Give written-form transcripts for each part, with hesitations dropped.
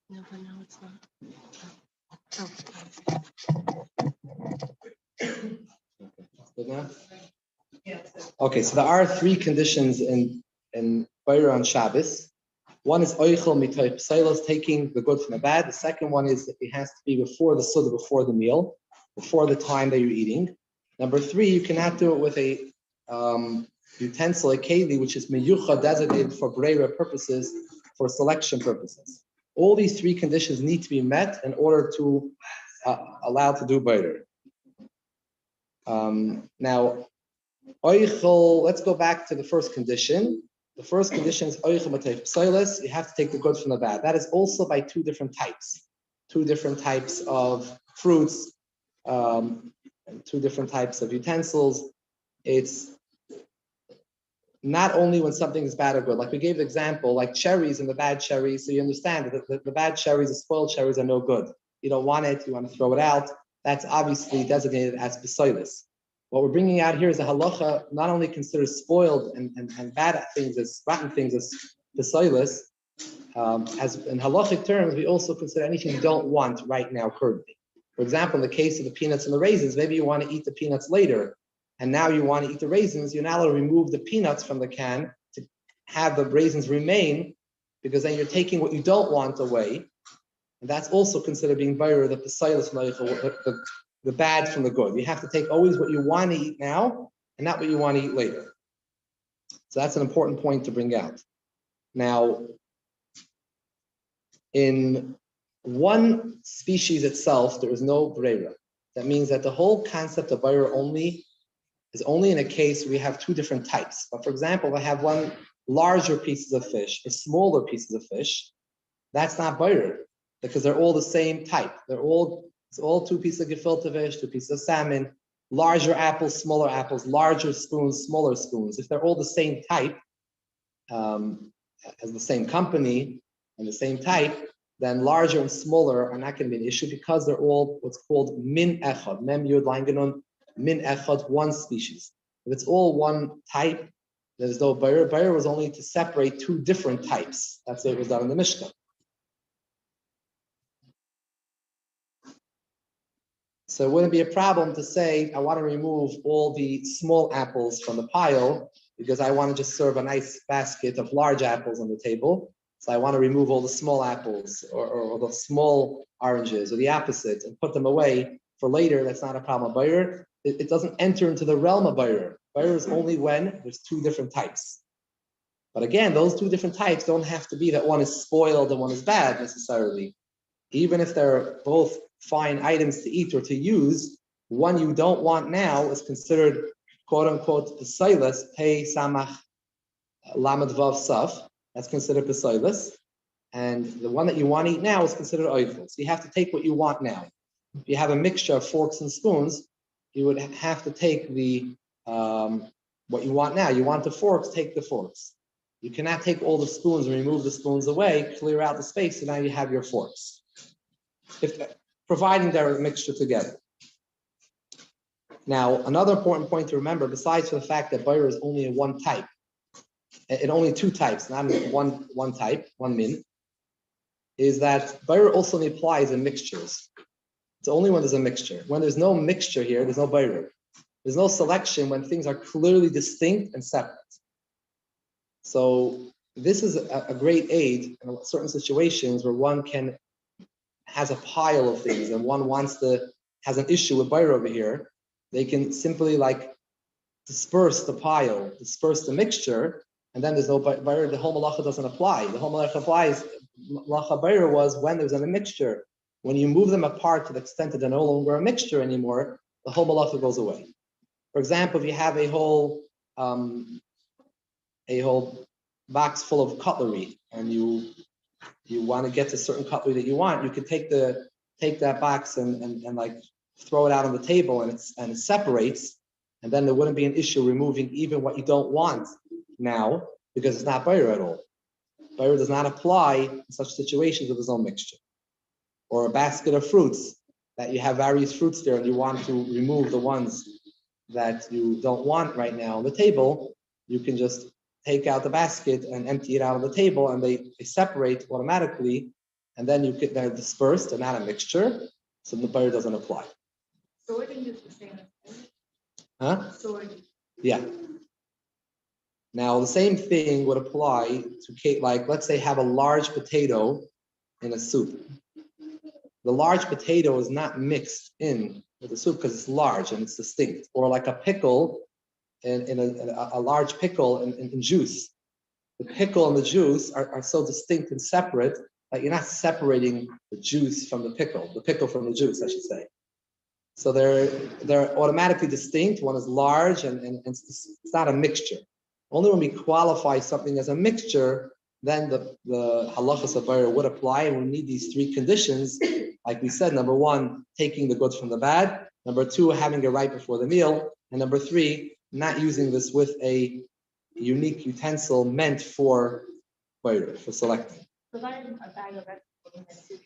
No, but now it's not. Good now? Okay, so there are three conditions in Bayra on Shabbos. One is oichel mitoy psailos, taking the good from the bad. The second one is it has to be before the suda, before the meal, before the time that you're eating. Number three, you cannot do it with a utensil, a keli, which is meyucha, designated for breira purposes, for selection purposes. All these three conditions need to be met in order to allow to do bayra. Now, oichel, let's go back to the first condition. The first condition is oichel matayf psailas. You have to take the good from the bad. That is also by two different types of fruits, and two different types of utensils. It's not only when something is bad or good. Like we gave the example, like cherries and the bad cherries. So you understand that the bad cherries, the spoiled cherries, are no good. You don't want it. You want to throw it out. That's obviously designated as psailas. What we're bringing out here is a halacha not only considers spoiled and bad things as rotten things as psailas, as in halachic terms, we also consider anything you don't want right now currently. For example, in the case of the peanuts and the raisins, maybe you want to eat the peanuts later, and now you want to eat the raisins. You're not allowed to remove the peanuts from the can to have the raisins remain, because then you're taking what you don't want away, and that's also considered being bayra, the psailas, the bad from the good. You have to take always what you want to eat now and not what you want to eat later. So that's an important point to bring out. Now, in one species itself, there is no breira. That means that the whole concept of bayra is only in a case where we have two different types. But for example, if I have one larger pieces of fish, or smaller pieces of fish, that's not bayra, because they're all the same type. It's all two pieces of gefilte fish, two pieces of salmon, larger apples, smaller apples, larger spoons, smaller spoons. If they're all the same type, as the same company and the same type, then larger and smaller are not going to be an issue, because they're all what's called min echad, mem yud lain genun, min echad, one species. If it's all one type, there's no bayra. Bayra was only to separate two different types. That's what was done in the Mishnah. So it wouldn't be a problem to say, I want to remove all the small apples from the pile because I want to just serve a nice basket of large apples on the table. So I want to remove all the small apples or the small oranges or the opposite and put them away for later. That's not a problem. Bayr, it doesn't enter into the realm of bayr. Bayr is only when there's two different types. But again, those two different types don't have to be that one is spoiled and one is bad necessarily. Even if they're both fine items to eat or to use, one you don't want now is considered quote unquote psailas, pei samach lamed vav saf. That's considered psailas. And the one that you want to eat now is considered oifel. So you have to take what you want now. If you have a mixture of forks and spoons, you would have to take the what you want now. You want the forks, take the forks. You cannot take all the spoons and remove the spoons away, clear out the space, so now you have your forks. Providing they're a mixture together. Now, another important point to remember, besides for the fact that bayr is only in one type, in only two types, not in one type, one min, is that bayr also applies in mixtures. It's only when there's a mixture. When there's no mixture here, there's no bayr. There's no selection when things are clearly distinct and separate. So this is a great aid in certain situations where one has a pile of things and one has an issue with bayr over here. They can simply disperse the pile, disperse the mixture, and then there's no bayr. The whole malacha doesn't apply. The whole malacha applies. Malacha bayr was when there's a mixture. When you move them apart to the extent that they're no longer a mixture anymore, the whole malacha goes away. For example, if you have a whole box full of cutlery and you want to get to certain cutlery that you want, you could take that box and throw it out on the table and it separates, and then there wouldn't be an issue removing even what you don't want now because it's not bayr at all. Bayr does not apply in such situations with there's no mixture. Or a basket of fruits that you have various fruits there and you want to remove the ones that you don't want right now on the table, you can just take out the basket and empty it out on the table, and they separate automatically, and then they're dispersed and not a mixture, so the butter doesn't apply. Sorting is the same as Huh? sorting. Yeah. Now the same thing would apply to, like, let's say have a large potato in a soup. The large potato is not mixed in with the soup because it's large and it's distinct. Or like a pickle in a large pickle in juice. The pickle and the juice are so distinct and separate that you're not separating the juice from the pickle from the juice, I should say. So they're automatically distinct. One is large and it's not a mixture. Only when we qualify something as a mixture, then the halachas of bayr would apply, and we need these three conditions. Like we said, number one, taking the good from the bad. Number two, having it right before the meal. And number three, not using this with a unique utensil meant for bayr, for selecting. Providing a bag of vegetables in my soup.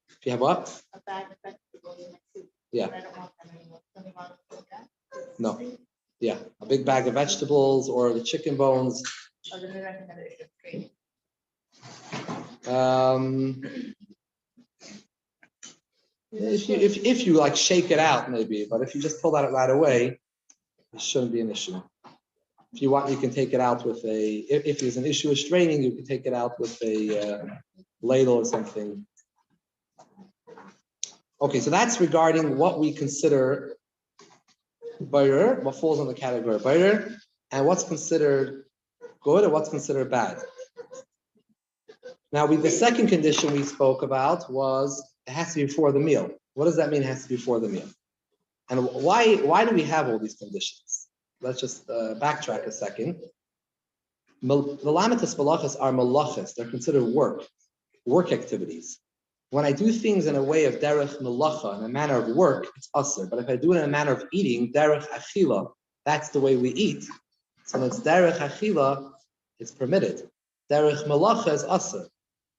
If you have what? A bag of vegetables in my soup. Yeah. But I don't want them anymore. Something wrong with that? No. Yeah, a big bag of vegetables or the chicken bones. Oh, then I think that it's great. If you like shake it out, maybe, but if you just pull that right away, it shouldn't be an issue. If you want, you can take it out with if there's an issue of straining, you can take it out with a ladle or something. Okay, so that's regarding what we consider bayr, what falls on the category of bayr, and what's considered good and what's considered bad. Now, the second condition we spoke about was it has to be before the meal. What does that mean? It has to be before the meal. And why do we have all these conditions? Let's just backtrack a second. The lamitas malachas are malachas. They're considered work activities. When I do things in a way of derech melacha, in a manner of work, it's asr. But if I do it in a manner of eating, derech achila, that's the way we eat. So it's derech achila, it's permitted. Derech melacha is asr.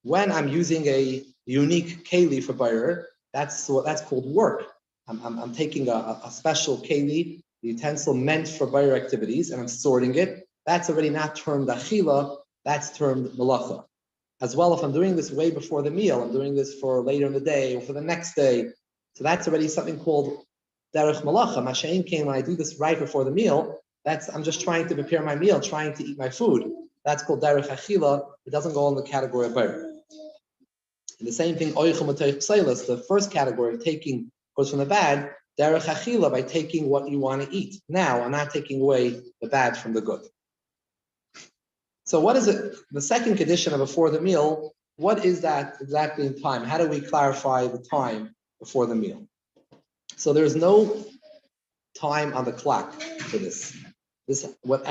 When I'm using a unique keli for bayr, that's called work. I'm taking a special keli, the utensil meant for bayr activities, and I'm sorting it. That's already not termed achila, that's termed melacha. As well, if I'm doing this way before the meal, I'm doing this for later in the day or for the next day. So that's already something called derech malacha. Masha'in came when I do this right before the meal. I'm just trying to prepare my meal, trying to eat my food. That's called derech achila. It doesn't go in the category of bayr. And the same thing, the first category of taking goes from the bad, derech achila, by taking what you want to eat. Now, I'm not taking away the bad from the good. So what is it? The second condition of before the meal, what is that exactly in time? How do we clarify the time before the meal? So there's no time on the clock for this. What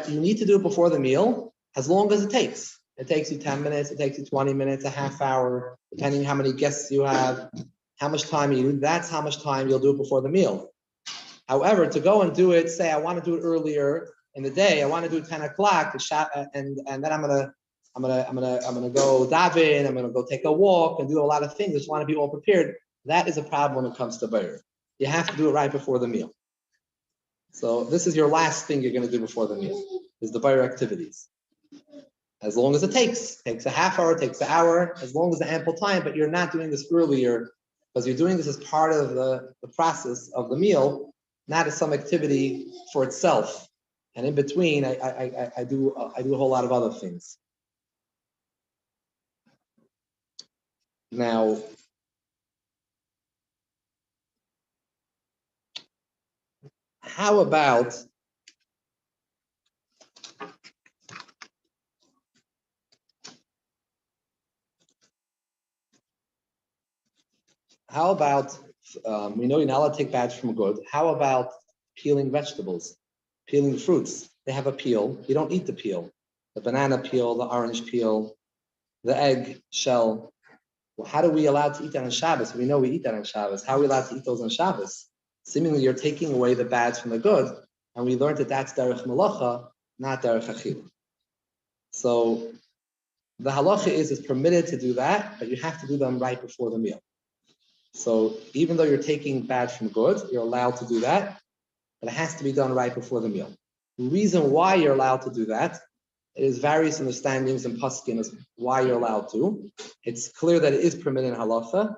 you need to do before the meal, as long as it takes. It takes you 10 minutes, it takes you 20 minutes, a half hour, depending how many guests you have, how much time you do. That's how much time you'll do it before the meal. However, to go and do it, say I want to do it earlier in the day, I want to do 10 o'clock, and then I'm gonna go daven, I'm gonna go take a walk and do a lot of things. I just want to be all prepared. That is a problem when it comes to bayr. You have to do it right before the meal. So this is your last thing you're going to do before the meal, is the bayr activities. As long as it takes a half hour, takes an hour, as long as the ample time, but you're not doing this earlier because you're doing this as part of the process of the meal, not as some activity for itself. And in between, I do a whole lot of other things. Now, how about we know you're not allowed to take bad from good. How about peeling vegetables, peeling fruits? They have a peel. You don't eat the peel. The banana peel, the orange peel, the egg shell. Well, how are we allowed to eat that on Shabbos? We know we eat that on Shabbos. How are we allowed to eat those on Shabbos? Seemingly, you're taking away the bads from the good, and we learned that that's derech melacha, not derech achila. So the halacha is it's permitted to do that, but you have to do them right before the meal. So even though you're taking bad from good, you're allowed to do that. but it has to be done right before the meal. The reason why you're allowed to do that is various understandings and paskin as why you're allowed to. It's clear that it is permitted in halacha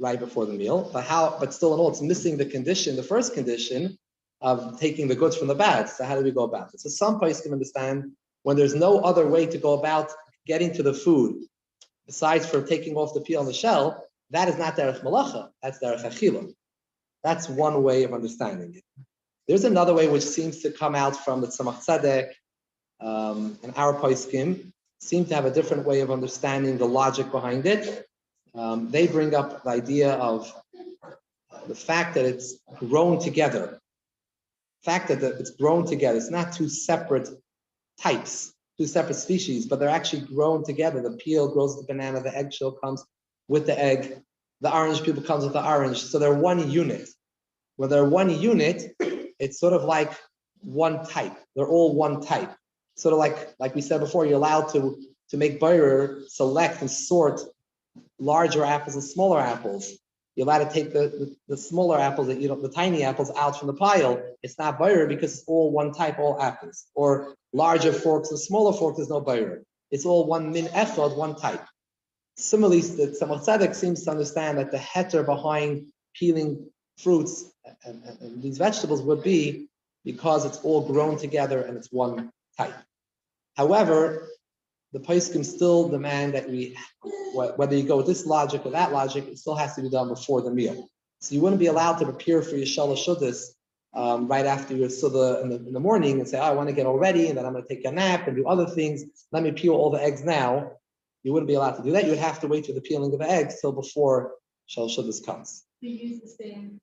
right before the meal, but still in all, it's missing the condition, the first condition of taking the goods from the bad. So how do we go about it? So some place can understand when there's no other way to go about getting to the food besides for taking off the peel on the shell, that is not derech malacha, that's derech achila. That's one way of understanding it. There's another way which seems to come out from the Tzemach Tzedek and our poskim, seem to have a different way of understanding the logic behind it. They bring up the idea of the fact that it's grown together. The fact that it's grown together. It's not two separate types, two separate species, but they're actually grown together. The peel grows with the banana, the eggshell comes with the egg, the orange peel comes with the orange. So they're one unit. When they're one unit, it's sort of like one type. They're all one type. Sort of like we said before, you're allowed to make bayer, select and sort larger apples and smaller apples. You're allowed to take the smaller apples, the tiny apples out from the pile. It's not bayer because it's all one type, all apples. Or larger forks and smaller forks, there's no bayer. It's all one min echad, one type. Similarly, the Tzemach Tzedek seems to understand that the heter behind peeling fruits and these vegetables would be because it's all grown together and it's one type. However, the poskim still demand that whether you go with this logic or that logic, it still has to be done before the meal. So you wouldn't be allowed to prepare for your shalosh shuddis right after your suda in the morning and say, oh, I want to get all ready and then I'm going to take a nap and do other things. Let me peel all the eggs now. You wouldn't be allowed to do that. You would have to wait for the peeling of the eggs till before shalosh shuddis comes. We use the same,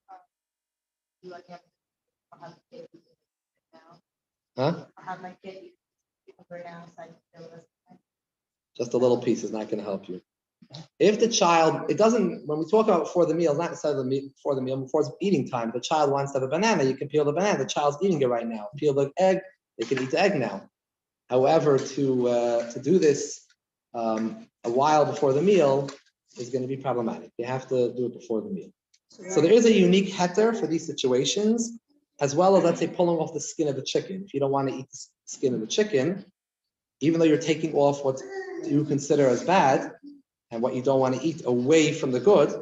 like I'll have the kid now. Huh? I'll have my kid over now, so I can feel this. Just a little piece is not going to help you. If the child, it doesn't, when we talk about before the meal, not necessarily before the meal, before it's eating time. If the child wants to have a banana, you can peel the banana. The child's eating it right now. Peel the egg, they can eat the egg now. However, to do this a while before the meal is going to be problematic. You have to do it before the meal. So there is a unique heter for these situations, as well as, let's say, pulling off the skin of the chicken. If you don't want to eat the skin of the chicken, even though you're taking off what you consider as bad and what you don't want to eat away from the good,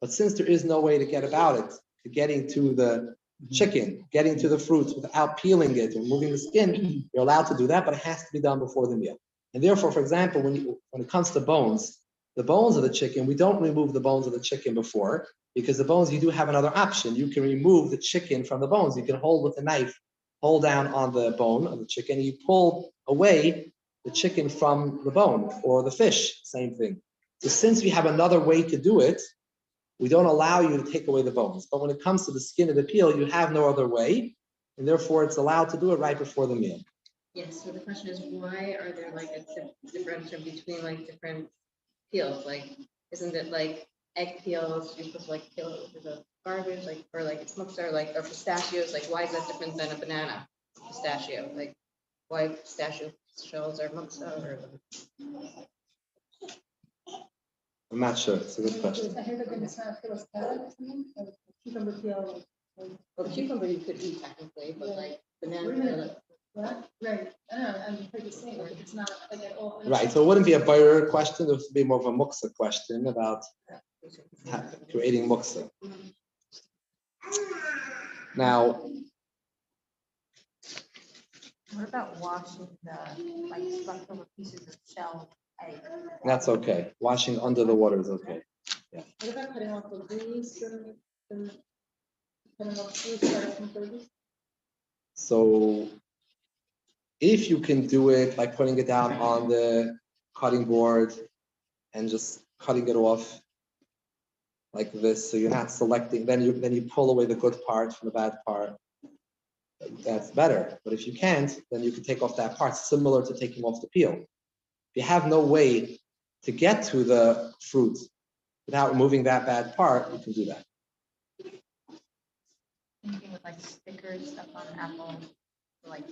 but since there is no way to get about it, to getting to the chicken, getting to the fruits without peeling it, removing the skin, you're allowed to do that, but it has to be done before the meal. And therefore, for example, when it comes to bones, the bones of the chicken, we don't remove the bones of the chicken before, because the bones, you do have another option. You can remove the chicken from the bones. You can hold with a knife, hold down on the bone of the chicken, and you pull away the chicken from the bone, or the fish, same thing. So since we have another way to do it, we don't allow you to take away the bones. But when it comes to the skin of the peel, you have no other way, and therefore it's allowed to do it right before the meal. Yes, so the question is, why are there like a differential between like different peels? Like, isn't it like egg peels, you're supposed to like peel it with the garbage, like, or like it's muksa, like, or pistachios, like why is that different than a banana pistachio? Like, why pistachio shells are muksa or? I'm not sure. It's a good question. Well, the cucumber you could eat technically, but like banana. Right. I don't know. I'm saying like it's not like at all. Right. So it wouldn't be a buyer question. It would be more of a muksa question about creating muksa. Now, What about washing the like leftover pieces of shell egg? that's okay. Washing under the water is okay. What about cutting off the leaves and cutting off fruits from produce? So if you can do it by putting it down on the cutting board and just cutting it off like this, so you're not selecting, then you pull away the good part from the bad part. That's better. But if you can't, then you can take off that part, similar to taking off the peel. If you have no way to get to the fruit without removing that bad part, you can do that. Anything with like stickers, stuff on an apple, like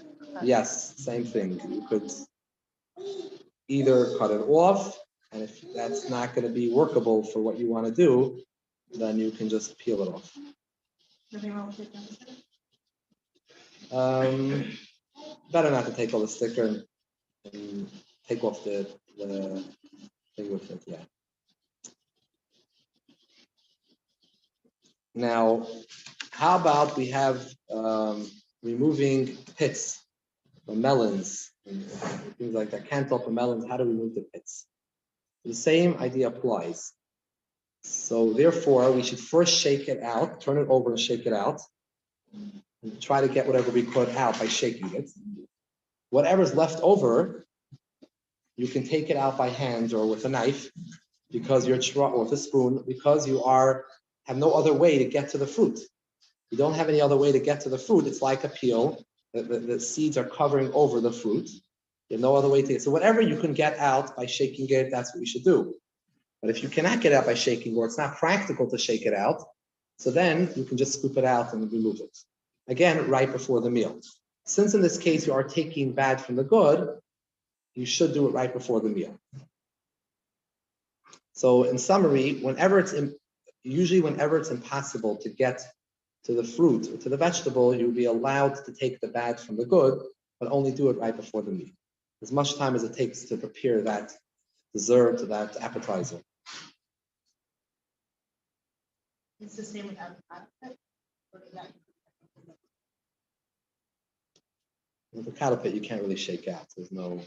Yes, same thing. You could either cut it off, and if that's not going to be workable for what you want to do, then you can just peel it off. Nothing wrong with it. Better not to take all the sticker and take off the thing with it. Yeah. Now, how about we have removing pits or melons and things like that? Can't open melons. How do we remove the pits? The same idea applies. So therefore, we should first shake it out, turn it over and shake it out, and try to get whatever we could out by shaking it. Whatever's left over, you can take it out by hand or with a knife, because you're or with a spoon, because you have no other way to get to the fruit. You don't have any other way to get to the fruit. It's like a peel. The seeds are covering over the fruit. You have no other way to get. So whatever you can get out by shaking it, that's what we should do. But if you cannot get out by shaking, or it's not practical to shake it out, so then you can just scoop it out and remove it. Again, right before the meal. Since in this case you are taking bad from the good, you should do it right before the meal. So in summary, usually whenever it's impossible to get to the fruit or to the vegetable, you'll be allowed to take the bad from the good, but only do it right before the meal. As much time as it takes to prepare that dessert or that appetizer. It's the same with avocado. With the cattle pit, you can't really shake out. There's no.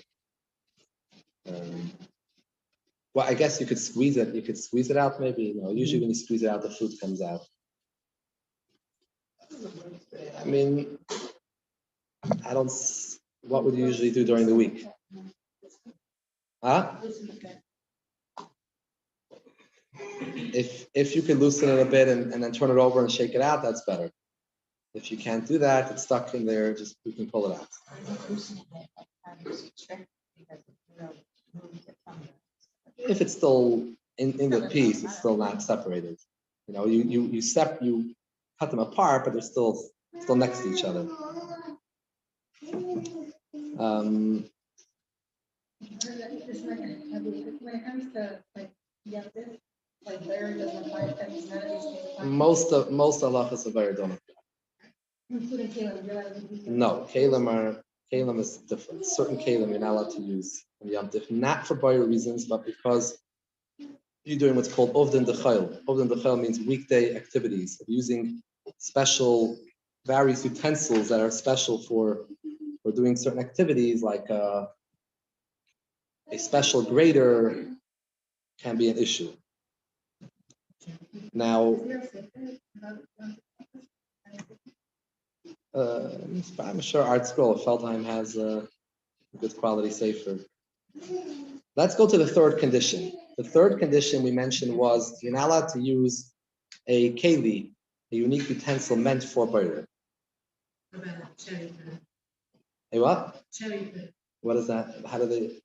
Well, I guess you could squeeze it. You could squeeze it out, maybe. Usually when you squeeze it out, the fruit comes out. I mean, I don't. What would you usually do during the week? Huh? If you could loosen it a bit and then turn it over and shake it out, that's better. If you can't do that, it's stuck in there, you can pull it out. If it's still in the piece, it's still not separated. You cut them apart, but they're still next to each other. When it comes to Larry doesn't apply to things, none of these things apply. Most halachas are very don't apply. Including Kalim. No, Kalim is different. Certain Kalim you're not allowed to use in Yom Tif, not for bio reasons, but because you're doing what's called Ovden Dechayil. Ovden Dechayil means weekday activities of using special various utensils that are special for doing certain activities, like a special grater can be an issue. Now, I'm sure Art Scroll of Feldheim has a good quality safer. Let's go to the third condition. The third condition we mentioned was you're not allowed to use a keli, a unique utensil meant for boiler. A what? What is that? How do they?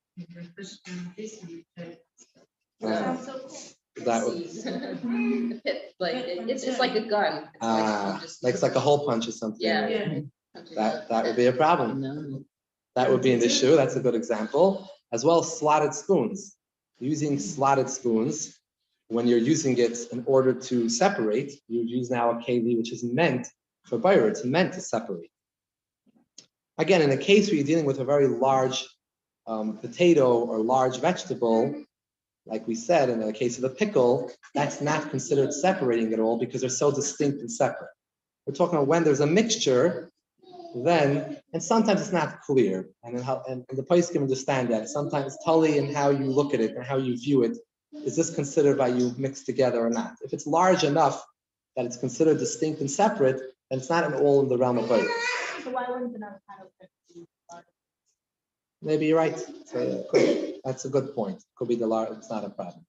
That would. The pit, it's like a gun. It's like a hole punch or something. Yeah. That would be a problem. No. That would be an issue. That's a good example. As well as slotted spoons. Using slotted spoons, when you're using it in order to separate, you use now a keli, which is meant for boiler. It's meant to separate. Again, in a case where you're dealing with a very large potato or large vegetable, like we said, in the case of the pickle, that's not considered separating at all because they're so distinct and separate. We're talking about when there's a mixture, then, and sometimes it's not clear, and the place can understand that. Sometimes it's totally in how you look at it and how you view it. Is this considered by you mixed together or not? If it's large enough that it's considered distinct and separate, then it's not at all in the realm of both. So why wouldn't the avocado be large? Maybe you're right. So, that's a good point. Could be the large. It's not a problem.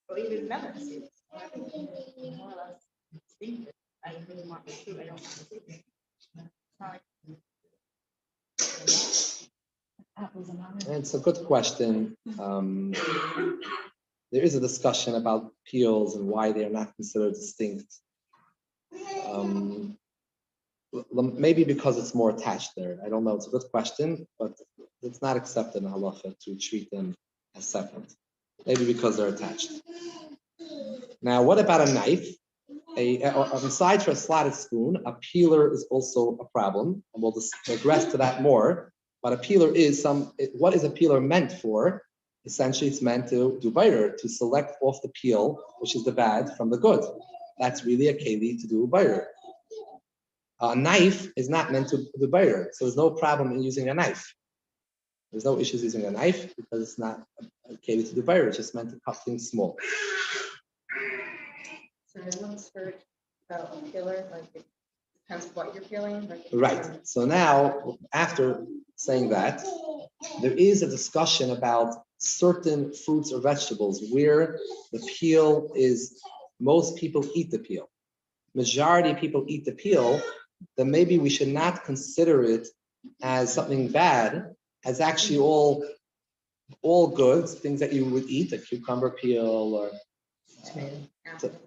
Or even melons. More or less distinctive. I really want the fruit. I don't want the fruit. It's a good question. There is a discussion about peels and why they are not considered distinct. Maybe because it's more attached there. I don't know. It's a good question, but it's not accepted in halacha to treat them as separate. Maybe because they're attached. Now, what about a knife? Besides for a slotted spoon, a peeler is also a problem, and we'll just digress to that more. But a peeler is what is a peeler meant for? Essentially, it's meant to do bayer, to select off the peel, which is the bad, from the good. That's really a keli to do bayer. A knife is not meant to do bayer, so there's no problem in using a knife. There's no issues using a knife because it's not a keli to do bayer. It's just meant to cut things small. So I once heard about a peeler, like it depends what you're peeling. Like Right. So now, after saying that, there is a discussion about certain fruits or vegetables where the peel is, most people eat the peel. Majority of people eat the peel, then maybe we should not consider it as something bad, as actually all goods, things that you would eat, a cucumber peel or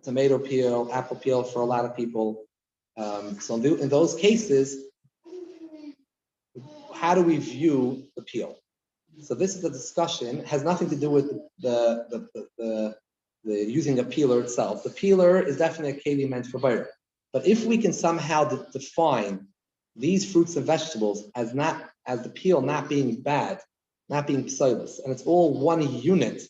tomato peel, apple peel for a lot of people. So in those cases, how do we view the peel? So this is a discussion. It has nothing to do with the using a peeler itself. The peeler is definitely a keli meant for bayer. But if we can somehow define these fruits and vegetables as the peel not being bad, not being psilus, and it's all one unit,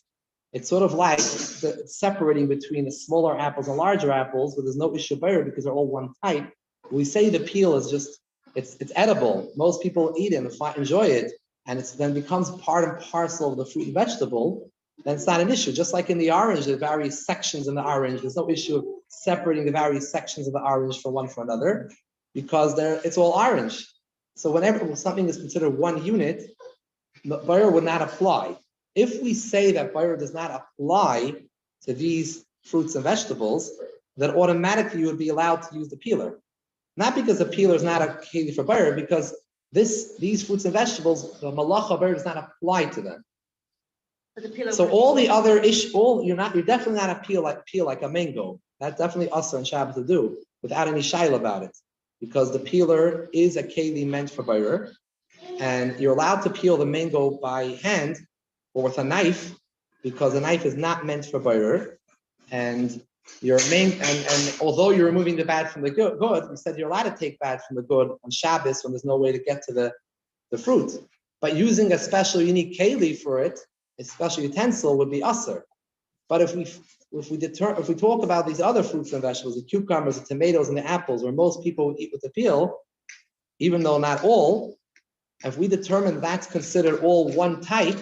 it's sort of like separating between the smaller apples and larger apples, but there's no issue bayer because they're all one type. We say the peel is just it's edible. Most people eat it and enjoy it, and it then becomes part and parcel of the fruit and vegetable. Then it's not an issue. Just like in the orange, there are various sections in the orange. There's no issue of separating the various sections of the orange from one from another, because it's all orange. So whenever something is considered one unit, bayer would not apply. If we say that bayer does not apply to these fruits and vegetables, then automatically you would be allowed to use the peeler. Not because the peeler is not a keli for bayer, because these fruits and vegetables, the malacha bayer does not apply to them. So all the other you're definitely not a peel like a mango. That's definitely usher and Shabbat to do without any shaila about it, because the peeler is a keli meant for bayer, and you're allowed to peel the mango by hand or with a knife, because the knife is not meant for bayer, and and although you're removing the bad from the good, you said you're allowed to take bad from the good on Shabbos when there's no way to get to the fruit. But using a special unique keli for it, a special utensil, would be usher. But if we talk about these other fruits and vegetables, the cucumbers, the tomatoes, and the apples, where most people would eat with the peel, even though not all, if we determine that's considered all one type,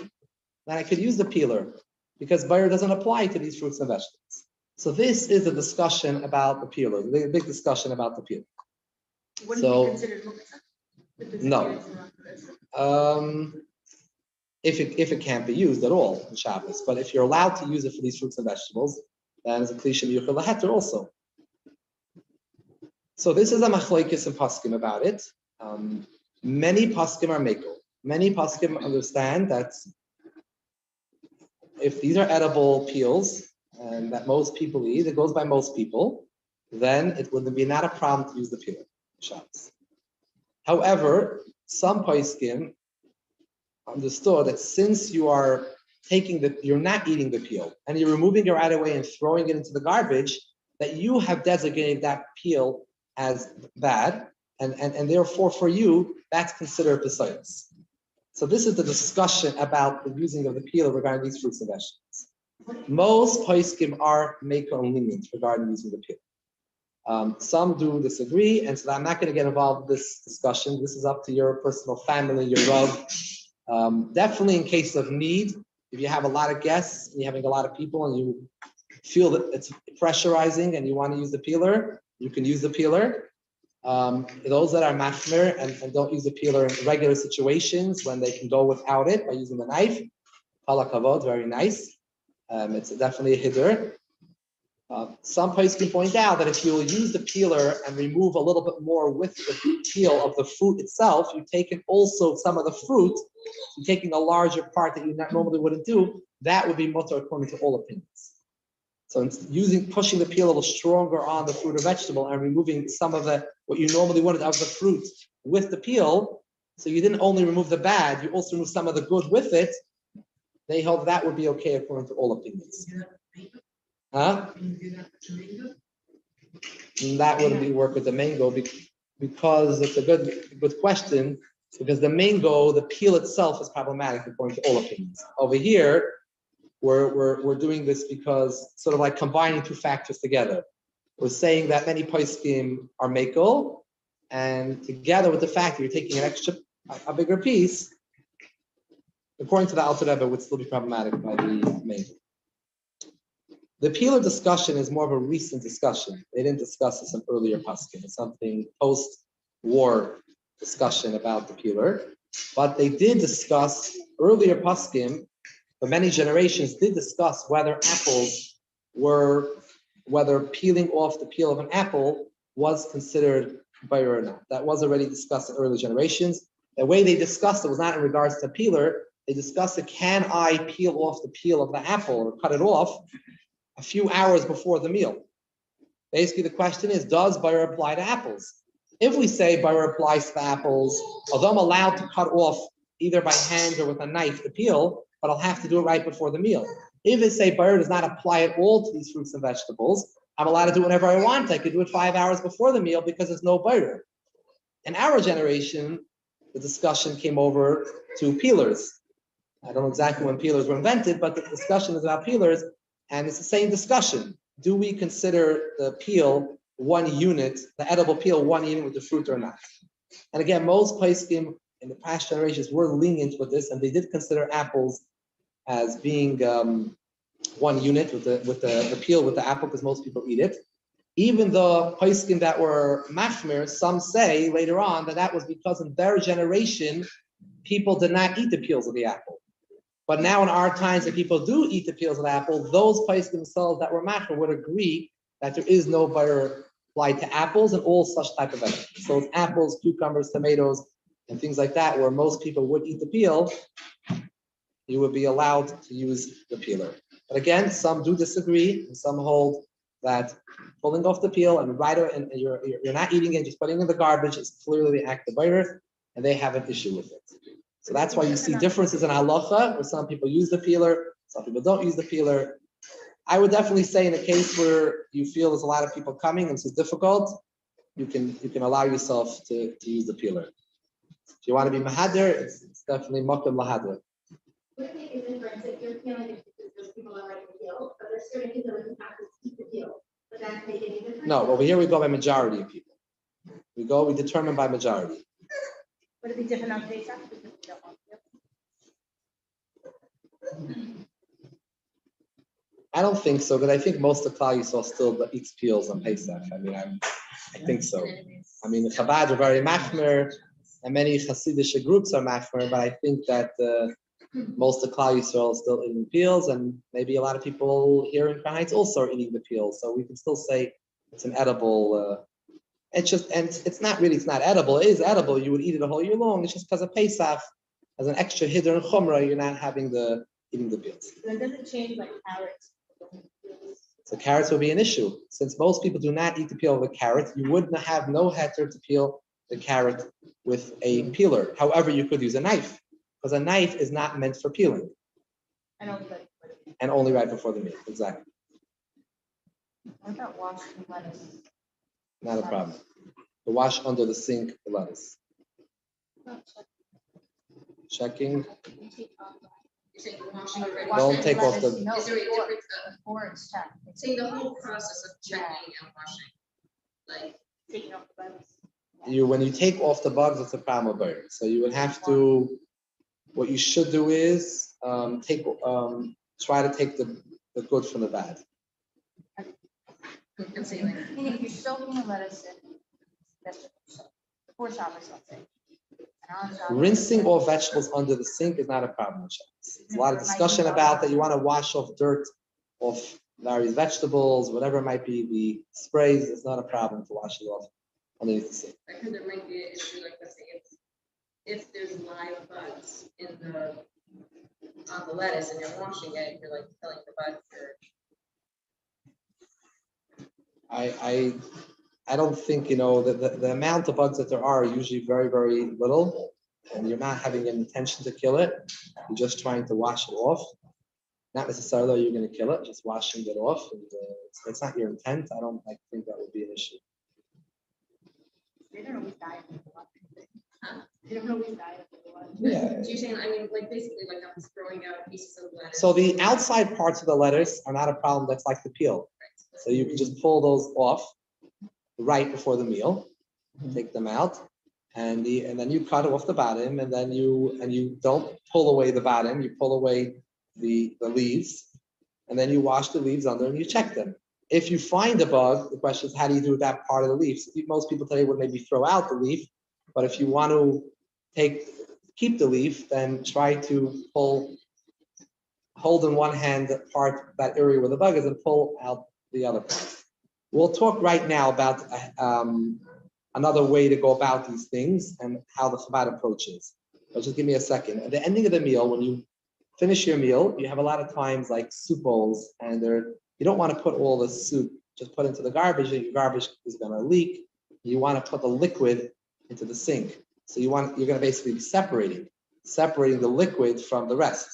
then I could use the peeler, because bayer doesn't apply to these fruits and vegetables. So this is a discussion about the peeler, the big discussion about the peeler. Wouldn't it be considered no. If it can't be used at all in Shabbos, but if you're allowed to use it for these fruits and vegetables, then it's a kli shemiyuchel laheter also. So this is a machlokes and paskim about it. Many paskim are mekel. Many paskim understand that if these are edible peels and that most people eat, it goes by most people, then it would be not a problem to use the peeler in Shabbos. However, some paskim understood that since you're not eating the peel and you're removing it right away and throwing it into the garbage, that you have designated that peel as bad, and therefore for you that's considered psilus. So this is the discussion about the using of the peel regarding these fruits and vegetables. Most poskim are mekel and lenient regarding using the peel. Some do disagree, and so I'm not going to get involved in this discussion. This is up to your personal family, your rav. Definitely in case of need, if you have a lot of guests and you're having a lot of people and you feel that it's pressurizing and you want to use the peeler, you can use the peeler. Those that are machmir and don't use the peeler in regular situations, when they can go without it by using the knife, kol hakavod, very nice. It's definitely a hiddur. Some places can point out that if you will use the peeler and remove a little bit more with the peel of the fruit itself, you've taken also some of the fruit, you're taking a larger part that you normally wouldn't do, that would be mutter according to all opinions. So pushing the peel a little stronger on the fruit or vegetable and removing some of what you normally wanted of the fruit with the peel, so you didn't only remove the bad, you also remove some of the good with it, they held that would be okay according to all opinions. Huh? And that wouldn't be work with the mango because it's a good question. Because the mango, the peel itself is problematic according to all opinions. Over here, we're doing this because sort of like combining two factors together. We're saying that many poskim are makel, and together with the fact that you're taking a bigger piece, according to the Alter Rebbe, would still be problematic by the mango. The peeler discussion is more of a recent discussion. They didn't discuss this in earlier poskim. It's something post-war discussion about the peeler, but they did discuss earlier poskim. For many generations, did discuss whether peeling off the peel of an apple was considered bayr or not. That was already discussed in early generations. The way they discussed it was not in regards to peeler. They discussed it, can I peel off the peel of the apple or cut it off a few hours before the meal? Basically, the question is, does bayr apply to apples? If we say bayr applies to the apples, although I'm allowed to cut off either by hand or with a knife the peel, but I'll have to do it right before the meal. If it say bayr does not apply at all to these fruits and vegetables, I'm allowed to do whatever I want. I could do it 5 hours before the meal because there's no bayr. In our generation, the discussion came over to peelers. I don't know exactly when peelers were invented, but the discussion is about peelers, and it's the same discussion. Do we consider the peel one unit, the edible peel one unit with the fruit or not? And again, most poskim in the past generations were lenient with this, and they did consider apples as being one unit with the peel with the apple, because most people eat it. Even the poskim that were machmir, some say later on that was because in their generation people did not eat the peels of the apple. But now in our times that people do eat the peels of the apple, those poskim themselves that were machmir would agree that there is no bayr applied to apples and all such type of vegetables. So it's apples, cucumbers, tomatoes, and things like that, where most people would eat the peel, you would be allowed to use the peeler. But again, some do disagree, and some hold that pulling off the peel and and you're not eating it, just putting it in the garbage is clearly the act of bayr, and they have an issue with it. So that's why you see differences in halacha, where some people use the peeler, some people don't use the peeler. I would definitely say in a case where you feel there's a lot of people coming and it's difficult, you can allow yourself to use the peeler. If you want to be mahadir, it's definitely makom lahadir. Would it make a difference if you're peeling it because there's people that like the peel, but there's certain people that have to eat the peel? Would that make any difference? No, over here we go by majority of people. We determine by majority. Would it be different on Pesach? I don't think so, but I think most of Klal Yisrael still eats peels on Pesach. I mean, I think so. I mean, the Chabad are very machmer, and many Hasidic groups are machmer, but I think that most of Klal Yisrael is still eating peels, and maybe a lot of people here in Crown Heights also are eating the peels. So we can still say it's an edible. It's not edible. It is edible. You would eat it a whole year long. It's just because of Pesach, as an extra hiddur and chumrah, you're not having eating the peels. Then does it change like carrots? So carrots will be an issue. Since most people do not eat the peel of a carrot, you would have no heter to peel the carrot with a peeler. However, you could use a knife, because a knife is not meant for peeling. And only right before the meal, exactly. What about washing lettuce? Not a problem. To wash under the sink the lettuce. Checking. You're saying washing already. Don't take off the. No, Is there a difference before it's checked. saying the whole process of checking and washing? Like Taking off the lettuce. When you take off the bugs, it's a problem of bayr. So you would have to. What you should do is try to take the good from the bad. I'm saying like Meaning if you're soaking the lettuce in vegetables, before Shabbos, let's say. And on Shabbos, Rinsing off vegetables under the sink is not a problem on Shabbos. There's a lot of discussion about that. You want to wash off dirt off various vegetables, whatever it might be. The sprays is not a problem to wash it off underneath the sink. I heard there might be an issue like let's say if there's live bugs on the lettuce and you're washing it, you're like killing the bugs or I don't think, the amount of bugs that there are usually very, very little, and you're not having an intention to kill it. You're just trying to wash it off. Not necessarily you're going to kill it, just washing it off. And, it's not your intent. I don't think that would be an issue. They don't always die from the blood. They don't always die from the blood. Yeah. So you're saying, I mean, like basically like I'm throwing out pieces of lettuce. So the outside parts of the lettuce are not a problem. That's like the peel. So you can just pull those off right before the meal, take them out, and then you cut off the bottom, and then you don't pull away the bottom. You pull away the leaves, and then you wash the leaves under and you check them. If you find a bug, the question is how do you do with that part of the leaf? So most people today would maybe throw out the leaf, but if you want to keep the leaf, then try to hold in one hand that area where the bug is and pull out the other part. We'll talk right now about another way to go about these things and how the Chabad approaches. But just give me a second. At the ending of the meal, when you finish your meal, you have a lot of times like soup bowls, and you don't want to put all the soup just put into the garbage, and your garbage is going to leak. You want to put the liquid into the sink. So you're going to basically be separating the liquid from the rest.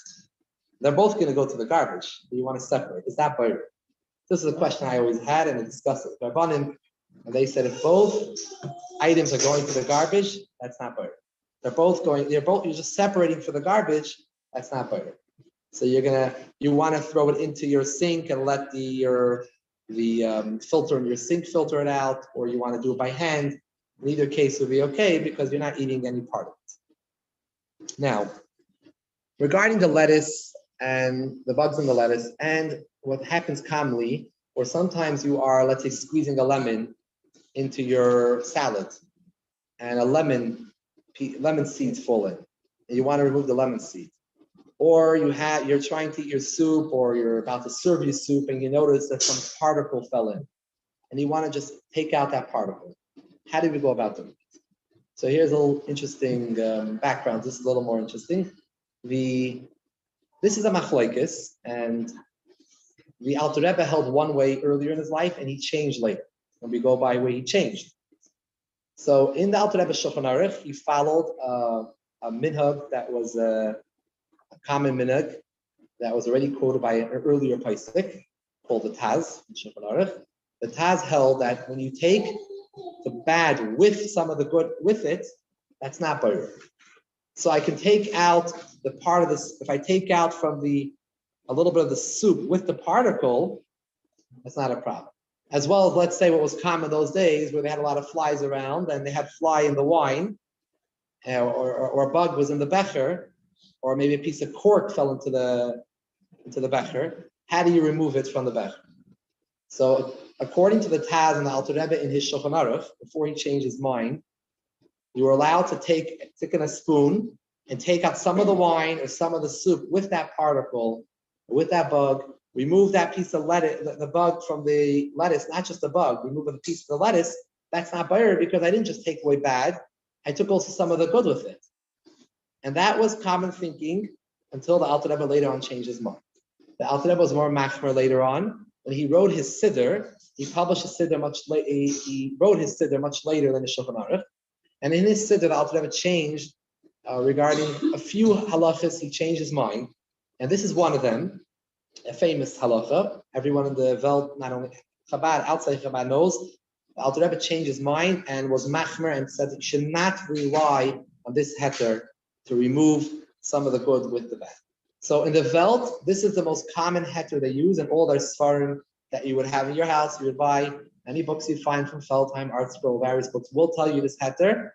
They're both going to go to the garbage. But you want to separate. Is that better? This is a question I always had, and I discussed it with Rabbanim, and they said if both items are going to the garbage, that's not better. You're just separating for the garbage, that's not better. So you want to throw it into your sink and let the filter in your sink filter it out, or you want to do it by hand. In either case will be okay because you're not eating any part of it. Now, regarding the lettuce and the bugs in the lettuce, and what happens commonly, or sometimes you are, let's say, squeezing a lemon into your salad, and a lemon seeds fall in, and you want to remove the lemon seed. Or you're trying to eat your soup, or you're about to serve your soup, and you notice that some particle fell in, and you want to just take out that particle. How do we go about doing it? So here's a little interesting background. This is a little more interesting. This is a machlokes, and the Alter Rebbe held one way earlier in his life, and he changed later. And we go by where he changed. So in the Alter Rebbe Shulchan Aruch, he followed a minhag that was a common minhag that was already quoted by an earlier Paisik called the Taz in Shulchan Aruch. The Taz held that when you take the bad with some of the good with it, that's not butter. So I can take out the part of this. If I take out from a little bit of the soup with the particle, that's not a problem. As well as, let's say, what was common those days where they had a lot of flies around and they had fly in the wine, or a bug was in the becher, or maybe a piece of cork fell into the becher. How do you remove it from the becher? So according to the Taz and the Alter Rebbe in his Shulchan Aruch, before he changed his mind, you were allowed to take in a spoon and take out some of the wine or some of the soup with that particle, with that bug, remove that piece of lettuce, the bug from the lettuce, not just the bug, remove the piece of the lettuce. That's not better because I didn't just take away bad, I took also some of the good with it. And that was common thinking until the Alter Rebbe later on changed his mind. The Alter Rebbe was more machmer later on. When he wrote his Siddur, he published his Siddur he wrote his Siddur much later than the Shulchan Aruch. And in his Siddur, the Alter Rebbe changed regarding a few halachas. He changed his mind. And this is one of them, a famous halacha. Everyone in the Welt, not only Chabad, outside Chabad knows. The Alter Rebbe changed his mind and was machmer and said that you should not rely on this heter to remove some of the good with the bad. So in the Welt, this is the most common heter they use, and all their svarim that you would have in your house, you would buy any books you find from Feldheim, Art Scroll, various books will tell you this heter.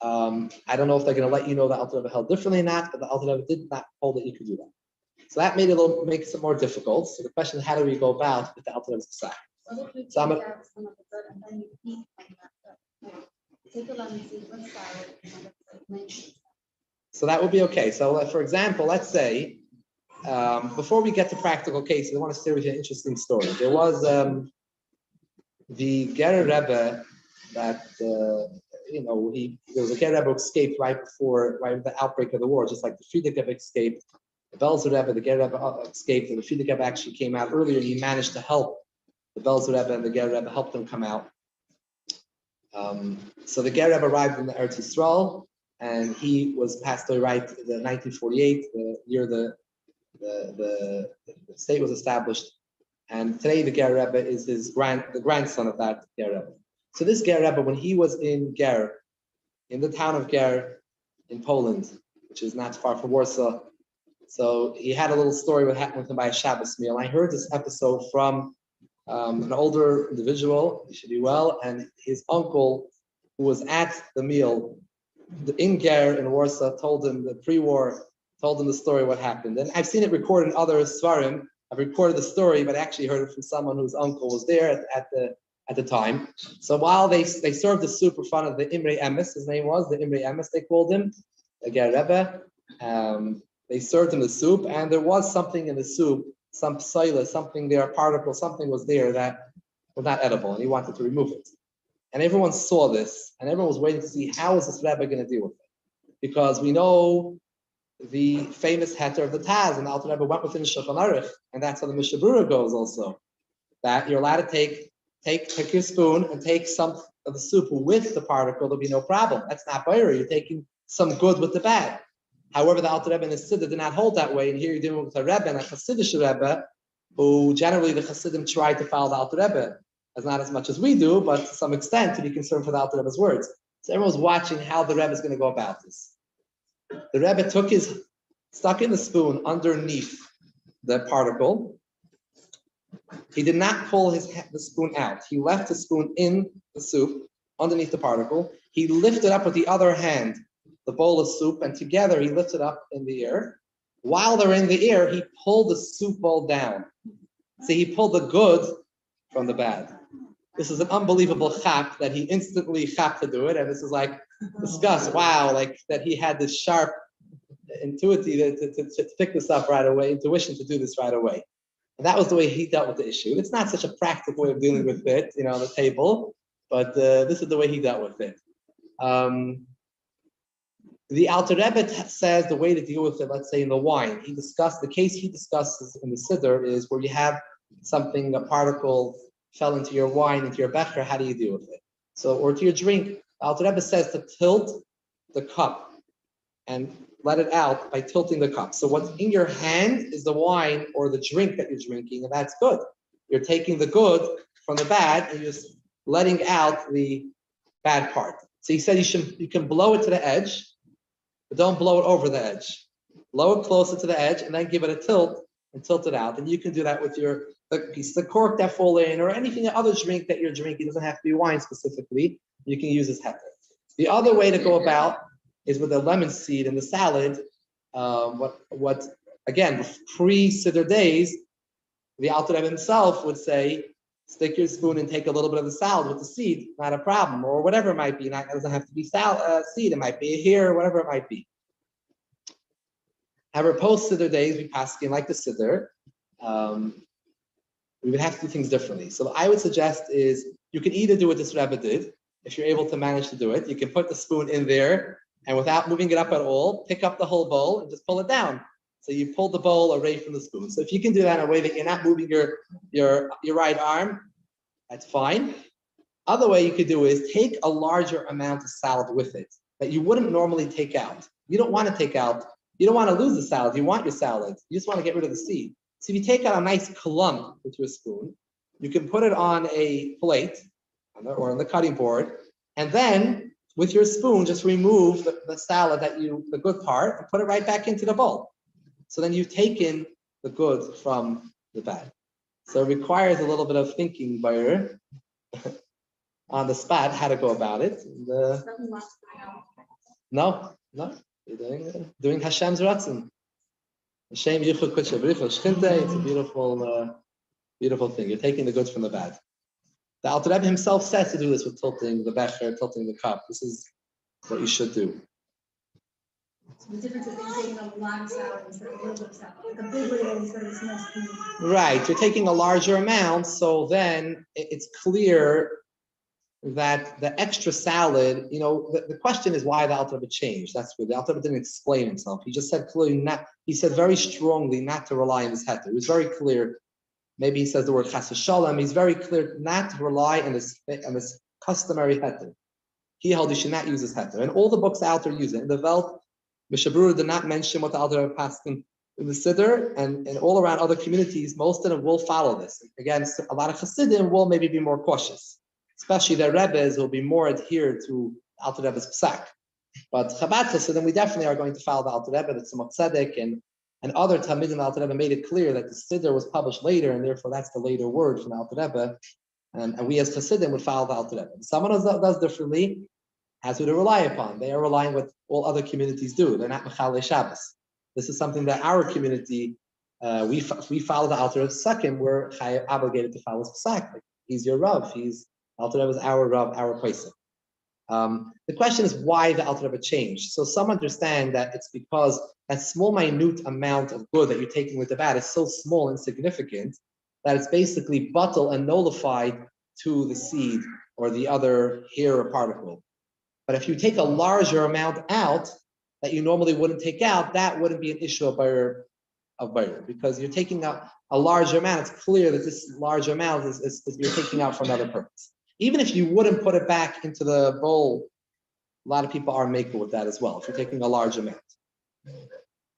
I don't know if they're going to let you know that Alter Rebbe held differently or not, but the Alter Rebbe did not hold that you could do that. So that makes it more difficult. So the question is, how do we go about with the Alter Rebbe's Pesach? What if we So take out some of the good and then you eat like that? Take a lemon seed with salad and then it's like mint. So that would be okay. So for example, let's say, before we get to practical cases, I want to share with you an interesting story. There was the Gerer Rebbe that, there was a Gerer Rebbe who escaped right before the outbreak of the war, just like the Frierdiker Rebbe escaped. The Belzer Rebbe, the Gerer Rebbe escaped, and the Frierdiker Rebbe actually came out earlier, and he managed to help the Belzer Rebbe, and the Gerer Rebbe helped them come out. So the Gerer Rebbe arrived in the Eretz Yisrael, and he was passed away right in 1948, the year the the state was established. And today the Ger Rebbe is the grandson of that Ger Rebbe. So this Ger Rebbe, when he was in Ger, in the town of Ger in Poland, which is not far from Warsaw, so he had a little story what happened with him by a Shabbos meal. I heard this episode from an older individual, he should be well, and his uncle, who was at the meal in Ger in Warsaw, told him the pre-war, told him the story what happened. And I've seen it recorded in other svarim. I've recorded the story, but I actually heard it from someone whose uncle was there at the time. So while they served the soup in front of the Imre Emes, his name was the Imre Emes, they called him, the Ger Rebbe. They served him the soup, and there was something in the soup, some psila, something there, a particle, something was there that was not edible, and he wanted to remove it. And everyone saw this, and everyone was waiting to see how is this Rebbe going to deal with it, because we know the famous heter of the Taz, and the Alter Rebbe went within the Shulchan Aruch, and that's how the Mishnah Berurah goes also, that you're allowed to take your spoon and take some of the soup with the particle, there'll be no problem. That's not bayra. You're taking some good with the bad. However, the Alter Rebbe and the Siddur did not hold that way, and here you're dealing with a Rebbe and a Hasidic Rebbe, who generally the Hasidim try to follow the Alter Rebbe, as not as much as we do, but to some extent to be concerned for the Alter Rebbe's words. So everyone's watching how the Rebbe is going to go about this. The Rebbe stuck in the spoon underneath the particle. He did not pull the spoon out. He left the spoon in the soup underneath the particle. He lifted up with the other hand the bowl of soup, and together he lifted up in the air. While they're in the air, he pulled the soup bowl down. So he pulled the good from the bad. This is an unbelievable chap that he instantly chapped to do it, and this is like disgust. Wow, like that he had this sharp intuition to pick this up right away, intuition to do this right away. And that was the way he dealt with the issue. It's not such a practical way of dealing with it, on the table, but this is the way he dealt with it. The Alter Rebbe says the way to deal with it, let's say in the wine, the case he discusses in the Siddur is where you have something, a particle fell into your wine, into your becher, how do you deal with it? So, or to your drink, the Alter Rebbe says to tilt the cup and let it out by tilting the cup. So what's in your hand is the wine or the drink that you're drinking, and that's good. You're taking the good from the bad and you're just letting out the bad part. So he said you can blow it to the edge, but don't blow it over the edge. Blow it closer to the edge and then give it a tilt and tilt it out. And you can do that with the cork that fall in or anything, other drink that you're drinking. It doesn't have to be wine specifically. You can use this heter. The other way to go about is with the lemon seed in the salad. What again, pre-Siddur days, the Alter Rebbe himself would say, stick your spoon and take a little bit of the salad with the seed, not a problem, or whatever it might be. It doesn't have to be seed, it might be a hair, whatever it might be. However, post-Siddur days, we pass in like the Siddur. We would have to do things differently. So what I would suggest is you can either do what this Rebbe did, if you're able to manage to do it. You can put the spoon in there, and without moving it up at all, pick up the whole bowl and just pull it down. So you pull the bowl away from the spoon. So if you can do that in a way that you're not moving your right arm, that's fine. Other way you could do is take a larger amount of salad with it that you wouldn't normally take out. You don't want to take out, you don't want to lose the salad. You want your salad. You just want to get rid of the seed. So if you take out a nice clump with your spoon, you can put it on a plate or on the cutting board, and then with your spoon, just remove the salad the good part, and put it right back into the bowl. So then you've taken the good from the bad. So it requires a little bit of thinking by on the spot how to go about it. No, you're doing Hashem's Ratzon. Hashem Yichud Kudsha B'Richa Shchinte. It's a beautiful thing. You're taking the good from the bad. The Alter Rebbe himself says to do this with tilting the becher, tilting the cup. This is what you should do. So the difference is taking a lot of salad instead of a little bit of salad. Like a big ladle instead of a small spoon. Right, you're taking a larger amount, so then it's clear that the extra salad, the question is why the Alter Rebbe changed. That's good. The Alter Rebbe didn't explain himself. He just said clearly he said very strongly not to rely on this heter. It was very clear. Maybe he says the word chas v'shalom. He's very clear not to rely on this customary heter. He held he should not use this heter. And all the books out there use it. In the Welt, Mishnah Berurah did not mention what the Alter Rebbe Paskin in the Siddur, and all around other communities, most of them will follow this. Again, a lot of Hasidim will maybe be more cautious, especially their Rebbes will be more adhered to Alter Rebbe's Psak. But Chabad Hasidim, we definitely are going to follow the Alter Rebbe, the Tzemach Tzedek, and other Talmidim Alter Rebbe made it clear that the Siddur was published later, and therefore that's the later word from the Alter Rebbe, and we as Hasidim would follow the Alter Rebbe. Someone else does differently, has who to rely upon. They are relying what all other communities do. They're not Mechalei Shabbos. This is something that our community, we follow the Alter Rebbe's Psakim, we're obligated to follow his Psak. Like, he's your Rav, Alter Rebbe is our Rav, our Paisah. The question is why the Alter Rebbe changed. So some understand that it's because that small, minute amount of good that you're taking with the bad is so small and insignificant that it's basically bottled and nullified to the seed or the other hair or particle. But if you take a larger amount out that you normally wouldn't take out, that wouldn't be an issue of bayr, because you're taking out a larger amount. It's clear that this large amount is you're taking out for another purpose. Even if you wouldn't put it back into the bowl, a lot of people are making with that as well, if you're taking a large amount.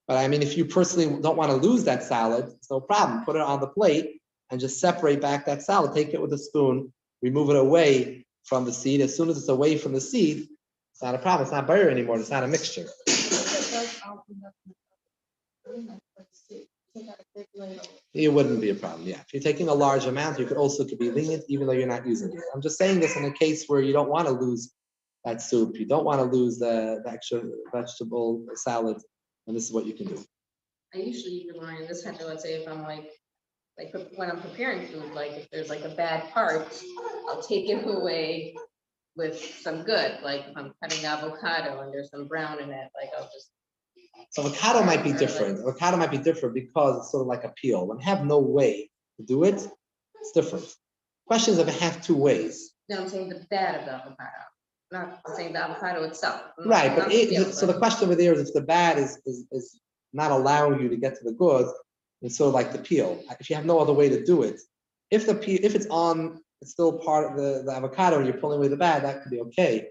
But I mean, if you personally don't want to lose that salad, it's no problem. Put it on the plate and just separate back that salad. Take it with a spoon, remove it away from the seed. As soon as it's away from the seed, it's not a problem. It's not butter anymore. It's not a mixture. It wouldn't be a problem, yeah. If you're taking a large amount, you could be lenient even though you're not using it. I'm just saying this in a case where you don't want to lose that soup, you don't want to lose the extra vegetable salad, and this is what you can do. I usually rely on this kind of, let's say if I'm like when I'm preparing food, like if there's like a bad part, I'll take it away with some good. Like if I'm cutting avocado and there's some brown in it, like I'll just. So avocado might be different. Avocado might be different because it's sort of like a peel. When I have no way to do it, it's different. Question is if I have two ways. No, I'm saying the bad of the avocado. Not saying the avocado itself. Right, but so the question over there is if the bad is not allowing you to get to the good, it's sort of like the peel. If you have no other way to do it, if it's still part of the avocado and you're pulling away the bad, that could be okay.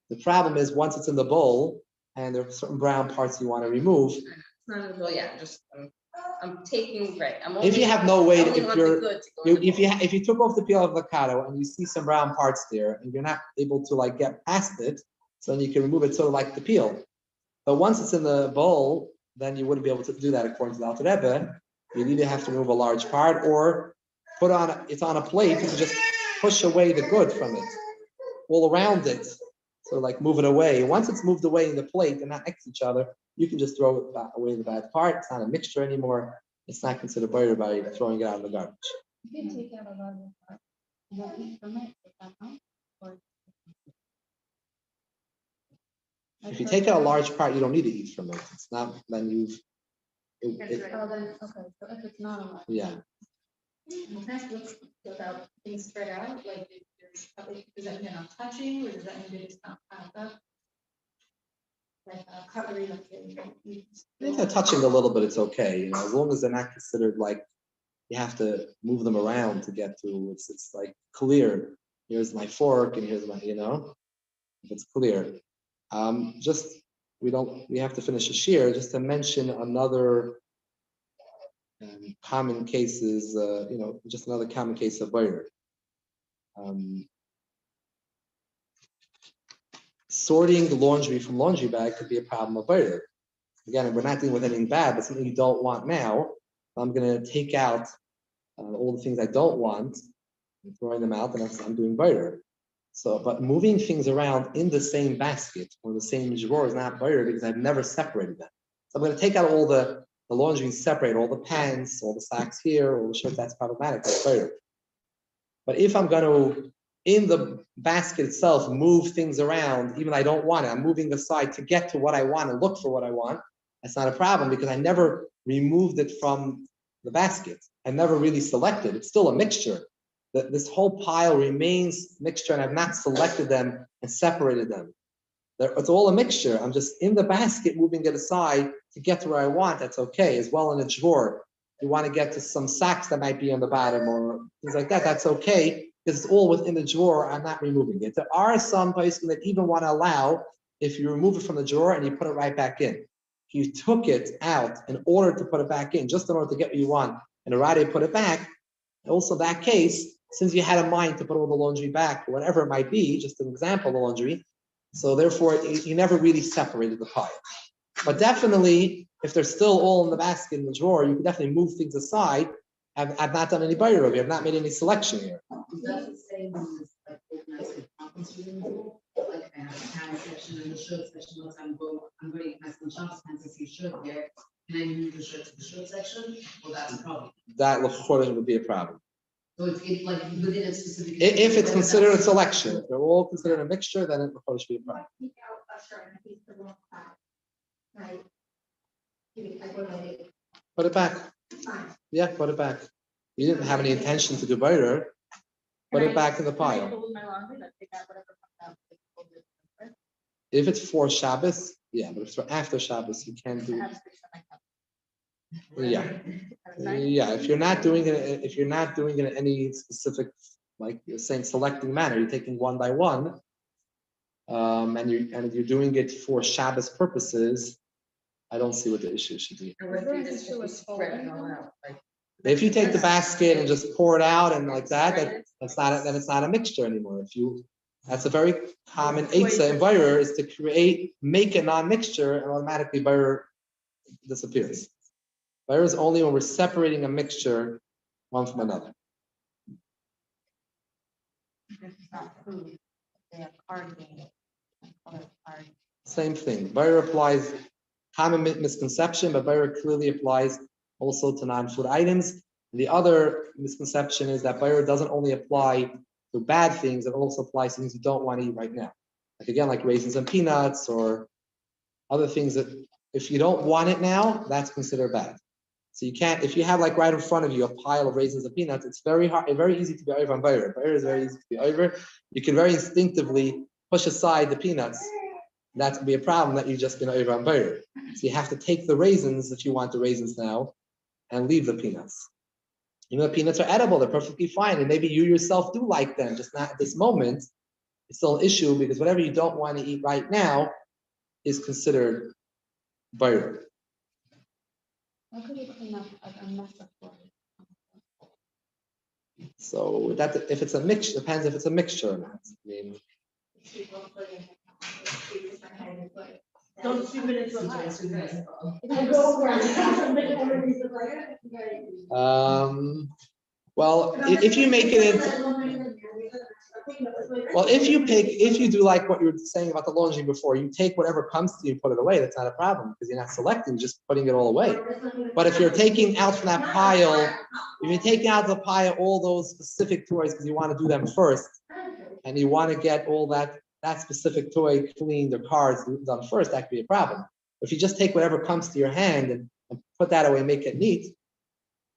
The problem is once it's in the bowl and there are certain brown parts you want to remove. It's not as well, yeah. Just I'm taking right. If you have no way, if you took off the peel of avocado and you see some brown parts there and you're not able to like get past it, so then you can remove it sort of like the peel. But once it's in the bowl, then you wouldn't be able to do that according to the Alter Rebbe. You either have to remove a large part or it's on a plate. You can just push away the good from it, all around it. So like move it away. Once it's moved away in the plate and not next to each other, you can just throw it away the bad part. It's not a mixture anymore. It's not considered butter by throwing it out in the garbage. You can take out a lot of part. You don't eat from it, is that not? Or- If you take out a large part, you don't need to eat from it. It's not, then you've. Oh, then, okay, so if it's not a lot. Yeah. That's what's without things spread out, like, does that mean I'm touching, or does that mean it's not piled up? Like cutlery, like. If they're touching a little bit, it's okay. As long as they're not considered like you have to move them around to get to. It's like clear. Here's my fork, and here's my. If it's clear. We have to finish a shir just to mention another common cases. Just another common case of butter. Sorting the laundry from laundry bag could be a problem of butter. Again, we're not dealing with anything bad, but something you don't want now. I'm going to take out all the things I don't want and throwing them out, and I'm doing butter. So, but moving things around in the same basket or the same drawer is not butter because I've never separated them. So I'm going to take out all the laundry and separate all the pants, all the socks here, all the shirts. That's problematic. That's butter. But if I'm going to, in the basket itself, move things around, even I don't want it, I'm moving aside to get to what I want and look for what I want, that's not a problem because I never removed it from the basket. I never really selected. It's still a mixture. This whole pile remains mixture and I've not selected them and separated them. It's all a mixture. I'm just in the basket moving it aside to get to where I want. That's okay. As well in a drawer. If you want to get to some socks that might be on the bottom or things like that, that's okay. Because it's all within the drawer. I'm not removing it. There are some places that even want to allow if you remove it from the drawer and you put it right back in. If you took it out in order to put it back in, just in order to get what you want, and already put it back, also that case, since you had a mind to put all the laundry back, whatever it might be, just an example of the laundry, so therefore you never really separated the pile. But definitely, if they're still all in the basket in the drawer, you can definitely move things aside. I've not done any bayra over here. I've not made any selection here. Does it say when it's like organized with conference room, like I have a pants section and the shirt section, once I'm going to my shop, pants, I see shirt there, can I move the shirt to the shirt section? Well, that's a problem. That would be a problem. So it's like within a specific. If it's considered a selection, if they're all considered a mixture, then it would be a problem. Take out a shirt and a piece of one side. Right? Like what I did. Put it back. Fine. Yeah, put it back. You didn't have any intention to do bayra. Put it back in the pile. If it's for Shabbos, yeah, but if it's for after Shabbos, you can't do. Yeah, yeah. If you're not doing it in any specific, like you're saying, selecting manner, you're taking one by one, and you're doing it for Shabbos purposes. I don't see what the issue should be. If you take the basket and just pour it out and like that, then it's not a mixture anymore. That's a very common eitzah in bayra is to make a non-mixture, and automatically bayra disappears. Bayra is only when we're separating a mixture one from another. Same thing. Bayra applies common misconception, but bayra clearly applies also to non-food items. And the other misconception is that bayra doesn't only apply to bad things, it also applies to things you don't want to eat right now. Like raisins and peanuts or other things that if you don't want it now, that's considered bad. So you can't, if you have like right in front of you a pile of raisins and peanuts, it's very easy to be over on bayra. Bayra is very easy to be over. You can very instinctively push aside the peanuts. That could be a problem that you've just been over on bayra. So you have to take the raisins if you want the raisins now and leave the peanuts. You know, the peanuts are edible, they're perfectly fine. And maybe you yourself do like them, just not at this moment. It's still an issue because whatever you don't want to eat right now is considered bayra. How could you clean up a mess of food? So that if it's a mixture, depends if it's a mixture or not. I mean, Don't shoot it into well, if you make it into, well, if you do like what you were saying about the laundry before, you take whatever comes to you, put it away. That's not a problem because you're not selecting, just putting it all away. But if you're taking out from that pile, if you're taking out of the pile all those specific toys because you want to do them first, and you want to get all that specific toy cleaned or cards done first, that could be a problem. If you just take whatever comes to your hand and put that away and make it neat,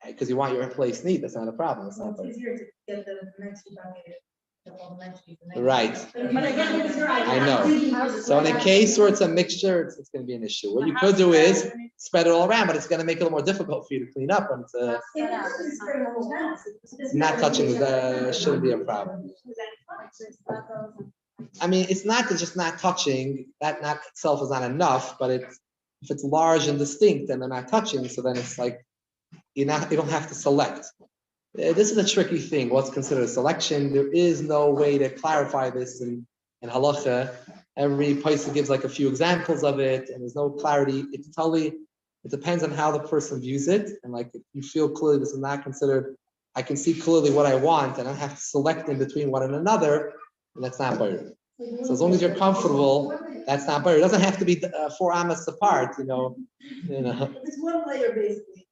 because you want your place neat, that's not a problem. It's not It's easier to get the next week on it. right. I know. So in a case where it's a mixture, it's going to be an issue. What you could do is spread it all around, but it's going to make it a little more difficult for you to clean up when it's not touching. Shouldn't be a problem. I mean, it's not just not touching. That not itself is not enough, but if it's large and distinct and they're not touching, so then it's like you don't have to select. This is a tricky thing. What's considered a selection? There is no way to clarify this in halacha. Every person gives like a few examples of it, and there's no clarity. It depends on how the person views it, and like if you feel clearly this is not considered, I can see clearly what I want, and I don't have to select in between one and another, and that's not bayra. So as long as you're comfortable, that's not bayra. It doesn't have to be 4 amas apart, you know. It's one layer basically.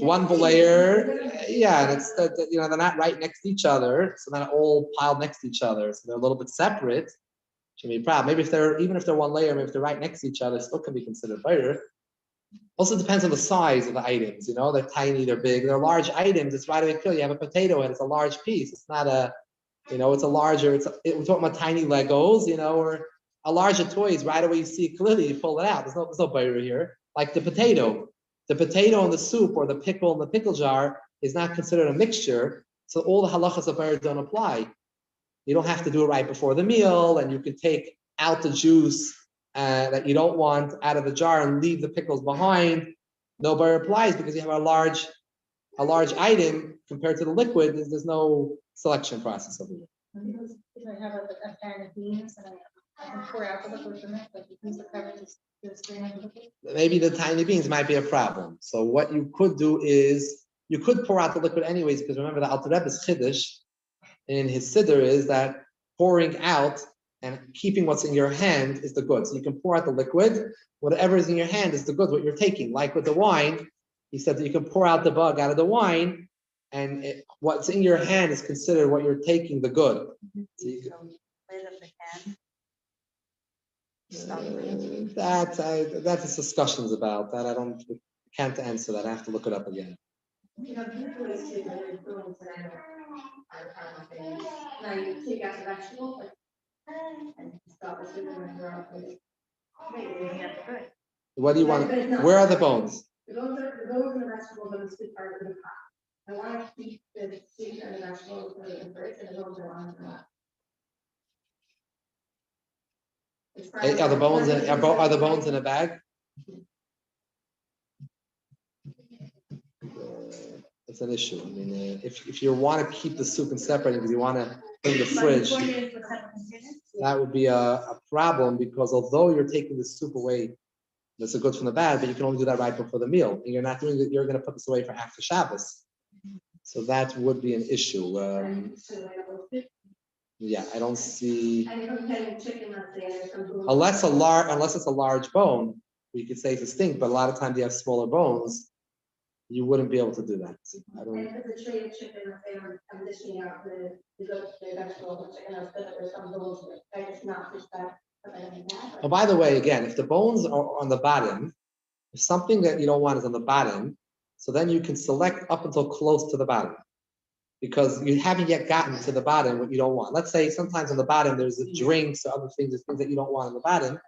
One layer, yeah, and it's they're not right next to each other, so they're not all piled next to each other, so they're a little bit separate. Should be a problem. Maybe even if they're one layer, maybe if they're right next to each other, it still can be considered bayra. Also depends on the size of the items. You know, they're tiny, they're big, they're large items. It's right away kill. You have a potato head, it's a large piece. It's not a, it's a larger. We're talking about tiny Legos, or a larger toys. Right away you see it clearly, you pull it out. There's no bayra here. Like the potato. The potato in the soup or the pickle in the pickle jar is not considered a mixture, so all the halachas of bayra don't apply. You don't have to do it right before the meal, and you can take out the juice that you don't want out of the jar and leave the pickles behind, no bar applies because you have a large item compared to the liquid. There's no selection process over here. If I have a pan of beans and I can pour out the liquid from it, but the beans are covered, the strain of the liquid. Maybe the tiny beans might be a problem. So what you could do is you could pour out the liquid anyways, because remember the Alter Rebbe's chiddush in his siddur is that pouring out and keeping what's in your hand is the good. So you can pour out the liquid, whatever is in your hand is the good, what you're taking. Like with the wine, he said that you can pour out the bug out of the wine, and what's in your hand is considered what you're taking, the good. So you can, that's discussions about that. I can't answer that. I have to look it up again. Now you take out the vegetables, like, and stop the sugar and throw out the. What do you want? Where are the bones? The bones and the vegetables and the sweet part of the pot. I want to keep the sweet and the vegetables for the first, and the bones are on the left. Are the bones in a bag? It's an issue. I mean, if you want to keep the soup and separate because you want to put in the fridge, that would be a problem because although you're taking the soup away, that's a good from the bad, but you can only do that right before the meal. And you're not doing it, you're going to put this away for after Shabbos. So that would be an issue. Yeah, I don't see. Unless it's a large bone, we could say it's distinct, but a lot of times you have smaller bones, you wouldn't be able to do that. I don't. And if it's a tray of chicken, I'm dishing out the vegetables, the chicken, there's some bones, I just not fish that. Oh, by the way, again, if the bones are on the bottom, if something that you don't want is on the bottom, so then you can select up until close to the bottom. Because you haven't yet gotten to the bottom what you don't want. Let's say sometimes on the bottom there's drinks or other things, there's things that you don't want on the bottom.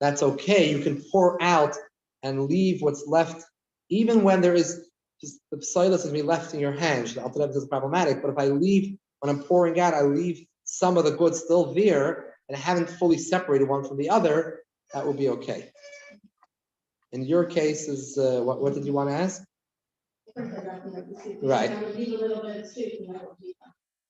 That's okay. You can pour out and leave what's left, even when there is just the psilus is being left in your hand. The Alter Rebbe is problematic, but if I leave when I'm pouring out, I leave some of the goods still there and I haven't fully separated one from the other, that would be okay. In your case, is what did you want to ask? Right.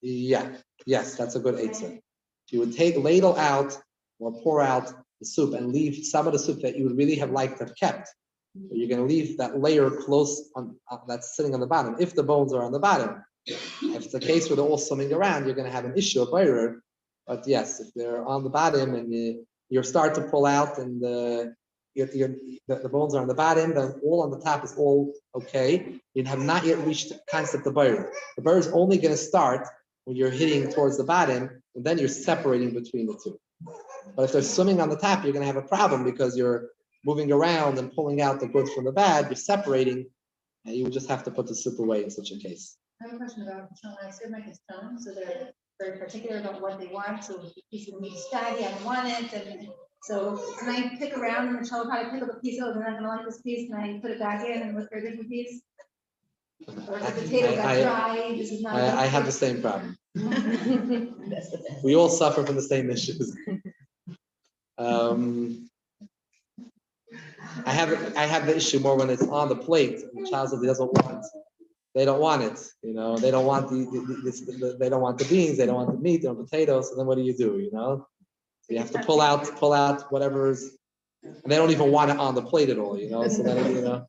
Yeah. Yes, that's a good answer. You would ladle out or pour out the soup and leave some of the soup that you would really have liked to have kept. So you're going to leave that layer close on that's sitting on the bottom. If the bones are on the bottom, if it's a case where they're all swimming around, you're going to have an issue of error. But yes, if they're on the bottom and you're starting to pull out and the bones are on the bottom, then all on the top is all okay. You have not yet reached the concept of bird. The bird is only going to start when you're hitting towards the bottom, and then you're separating between the two. But if they're swimming on the top, you're going to have a problem because you're moving around and pulling out the good from the bad. You're separating, and you would just have to put the soup away in such a case. I have a question about tone. I said make his tone, so they're very particular about what they want. So if the piece of meat is fatty, I don't want it, and so can I pick around and show how to pick up a piece? Oh, they're not gonna like this piece, and I put it back in and look for a different piece. Or the potato got dry. This is not. I have the same problem. We all suffer from the same issues. I have the issue more when it's on the plate. And the child says he doesn't want. They don't want it. You know, they don't want they don't want the beans. They don't want the meat. They don't want potatoes. So then what do? You know. You have to pull out whatever is, and they don't even want it on the plate at all, you know. So then, you know,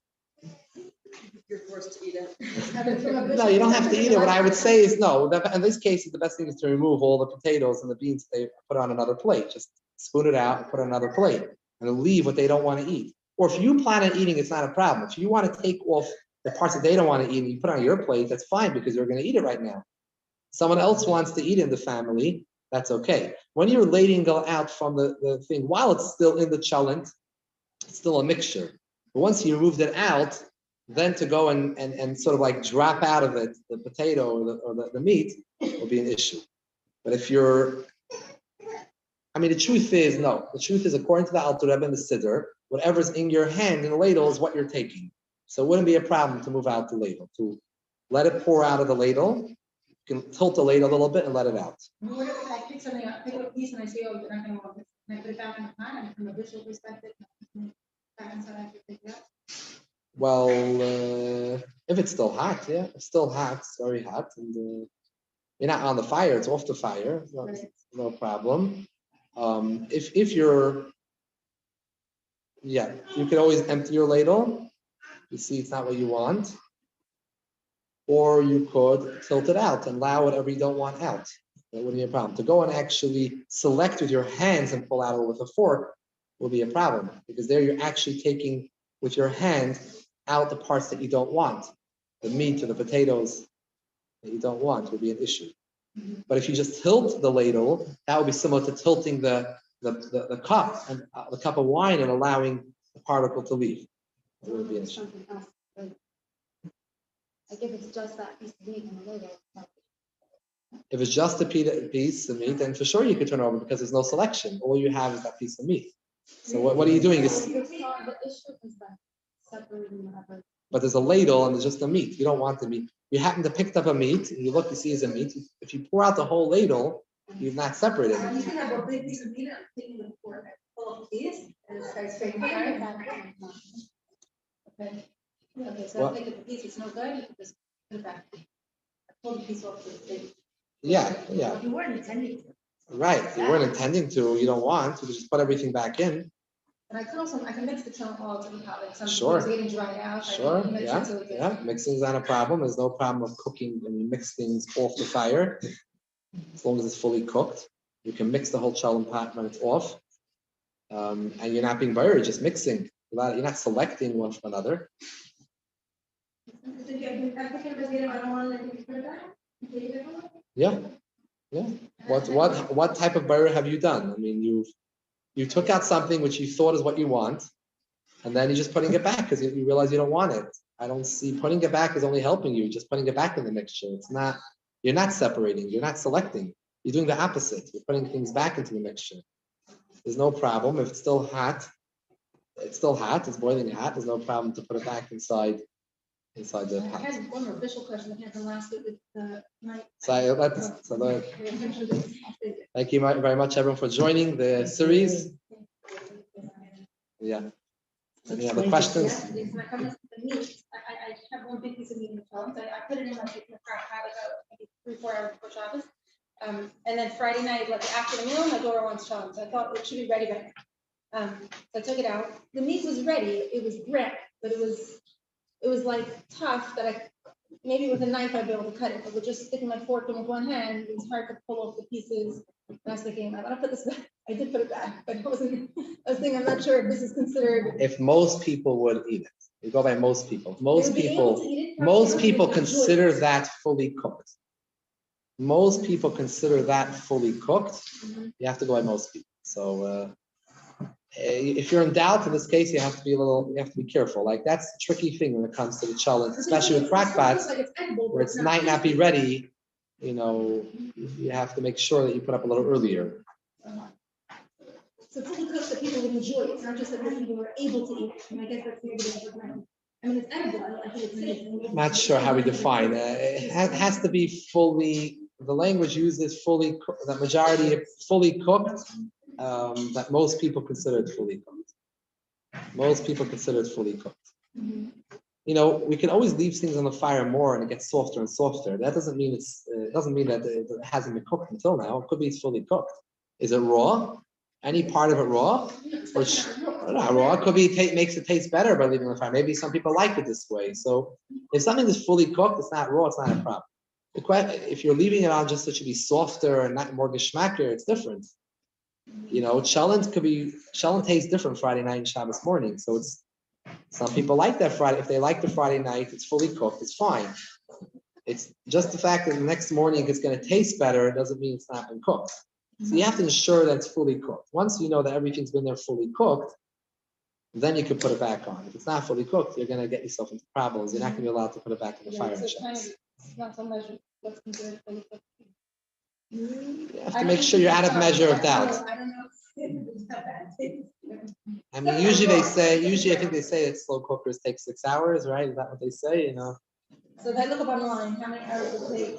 You're forced to eat it. no, you don't have to eat it. What I would say is no. In this case, the best thing is to remove all the potatoes and the beans they put on another plate. Just spoon it out and put on another plate, and leave what they don't want to eat. Or if you plan on eating, it's not a problem. If you want to take off the parts that they don't want to eat and you put on your plate, that's fine because you're going to eat it right now. Someone else wants to eat in the family. That's okay. When you're lading go out from the thing, while it's still in the cholent, it's still a mixture. But once you removed it out, then to go and sort of like drop out of it the potato or the meat will be an issue. But if you're, I mean, the truth is, no. The truth is, according to the Alter Rebbe and the Siddur, whatever's in your hand in the ladle is what you're taking. So it wouldn't be a problem to move out the ladle, to let it pour out of the ladle. You can tilt the ladle a little bit and let it out. What if I pick something up, pick up a piece and I say, oh, you're not gonna want this Can I put it back in the pot and from a visual perspective? Back inside after pick it up? Well, if it's still hot, yeah, it's still hot, it's very hot, and you're not on the fire, it's off the fire, no problem. If you're, yeah, you could always empty your ladle. You see it's not what you want. Or you could tilt it out and allow whatever you don't want out. That wouldn't be a problem. To go and actually select with your hands and pull out with a fork will be a problem, because there you're actually taking with your hand out the parts that you don't want. The meat or the potatoes that you don't want will be an issue. But if you just tilt the ladle, that would be similar to tilting the cup and the cup of wine and allowing the particle to leave. It would be an issue. Something else, like if it's just that piece of meat in the middle. If it's just a piece of meat, then for sure you could turn over because there's no selection. All you have is that piece of meat. So what are you doing? The issue is that separating whatever. But there's a ladle and there's just the meat. You don't want the meat. You happen to pick up a meat and you look to see it's a meat. If you pour out the whole ladle, you've not separated it. You can have a big piece of meat and taking the fork and pull up the piece and it's very straight. Okay. Okay, so I take the piece, it's no good, you can just put it back. Pull the piece off the plate. Yeah. You weren't intending to. Right. You weren't intending to, you don't want, you just put everything back in. And I can mix the chunk all to the pot, like some Sure. people getting dried out. Sure, yeah. Mixing's not a problem. There's no problem of cooking when you mix things off the fire. As long as it's fully cooked. You can mix the whole challah pot when it's off. And you're not being buried, just mixing. You're not selecting one from another. Yeah. What type of burr have you done? I mean, you took out something which you thought is what you want, and then you're just putting it back because you realize you don't want it. I don't see putting it back is only helping you. Just putting it back in the mixture. It's not. You're not separating. You're not selecting. You're doing the opposite. You're putting things back into the mixture. There's no problem if it's still hot. It's still hot. It's boiling hot. There's no problem to put it back inside the I pot. had one more visual question that happened last week with the night. Thank you very much, everyone, for joining the series. Yeah. Any other questions? Yes, when I come to the meat, I have one big piece of meat in the phone, so I put it in my crock pot like 3-4 hours before Shabbos. And then Friday night, like after the meal, my daughter wants Shabbos, so I thought it should be ready by now. So I took it out. The meat was ready. It was brick, but it was like tough that I maybe with a knife I'd be able to cut it, but with just sticking my fork in with one hand, it was hard to pull off the pieces. And I was thinking, I want to put this back. I did put it back, but I was thinking, I'm not sure if this is considered. If most people would eat it, you go by most people. Most people consider that fully cooked. Most people consider that fully cooked. You have to go by most people. So if you're in doubt, in this case, you have to be careful. Like that's the tricky thing when it comes to the challenge, especially with crack pots, where it might not be ready. You know, you have to make sure that you put up a little earlier. So fully cooked that people would enjoy it. It's not just that people were able to eat it. And I guess that's the idea. I mean, it's edible. I think it's Not sure how we define it. It has to be fully. The language uses fully. The majority of fully cooked. That most people consider it fully cooked. Most people consider it fully cooked. You know, we can always leave things on the fire more and it gets softer and softer. That doesn't mean that it hasn't been cooked until now. It could be it's fully cooked. Is it raw? Any part of it raw? Or not raw? It could be makes it taste better by leaving it on the fire. Maybe some people like it this way. So if something is fully cooked, it's not raw. It's not a problem. If you're leaving it on just so it should be softer and not more geschmacker, it's different. You know, challah tastes different Friday night and Shabbos morning. So it's some people like that Friday. If they like the Friday night, it's fully cooked. It's fine. It's just the fact that the next morning it's going to taste better. It doesn't mean it's not been cooked. So you have to ensure that it's fully cooked. Once you know that everything's been there fully cooked, then you can put it back on. If it's not fully cooked, you're going to get yourself into problems. You're not going to be allowed to put it back in the fire. It's not so much what's considered fully cooked. You have to make sure you're out of measure of doubt. I don't know. I mean, usually I think they say that slow cookers take 6 hours, right? Is that what they say? You know. So if I look up online, how many hours it take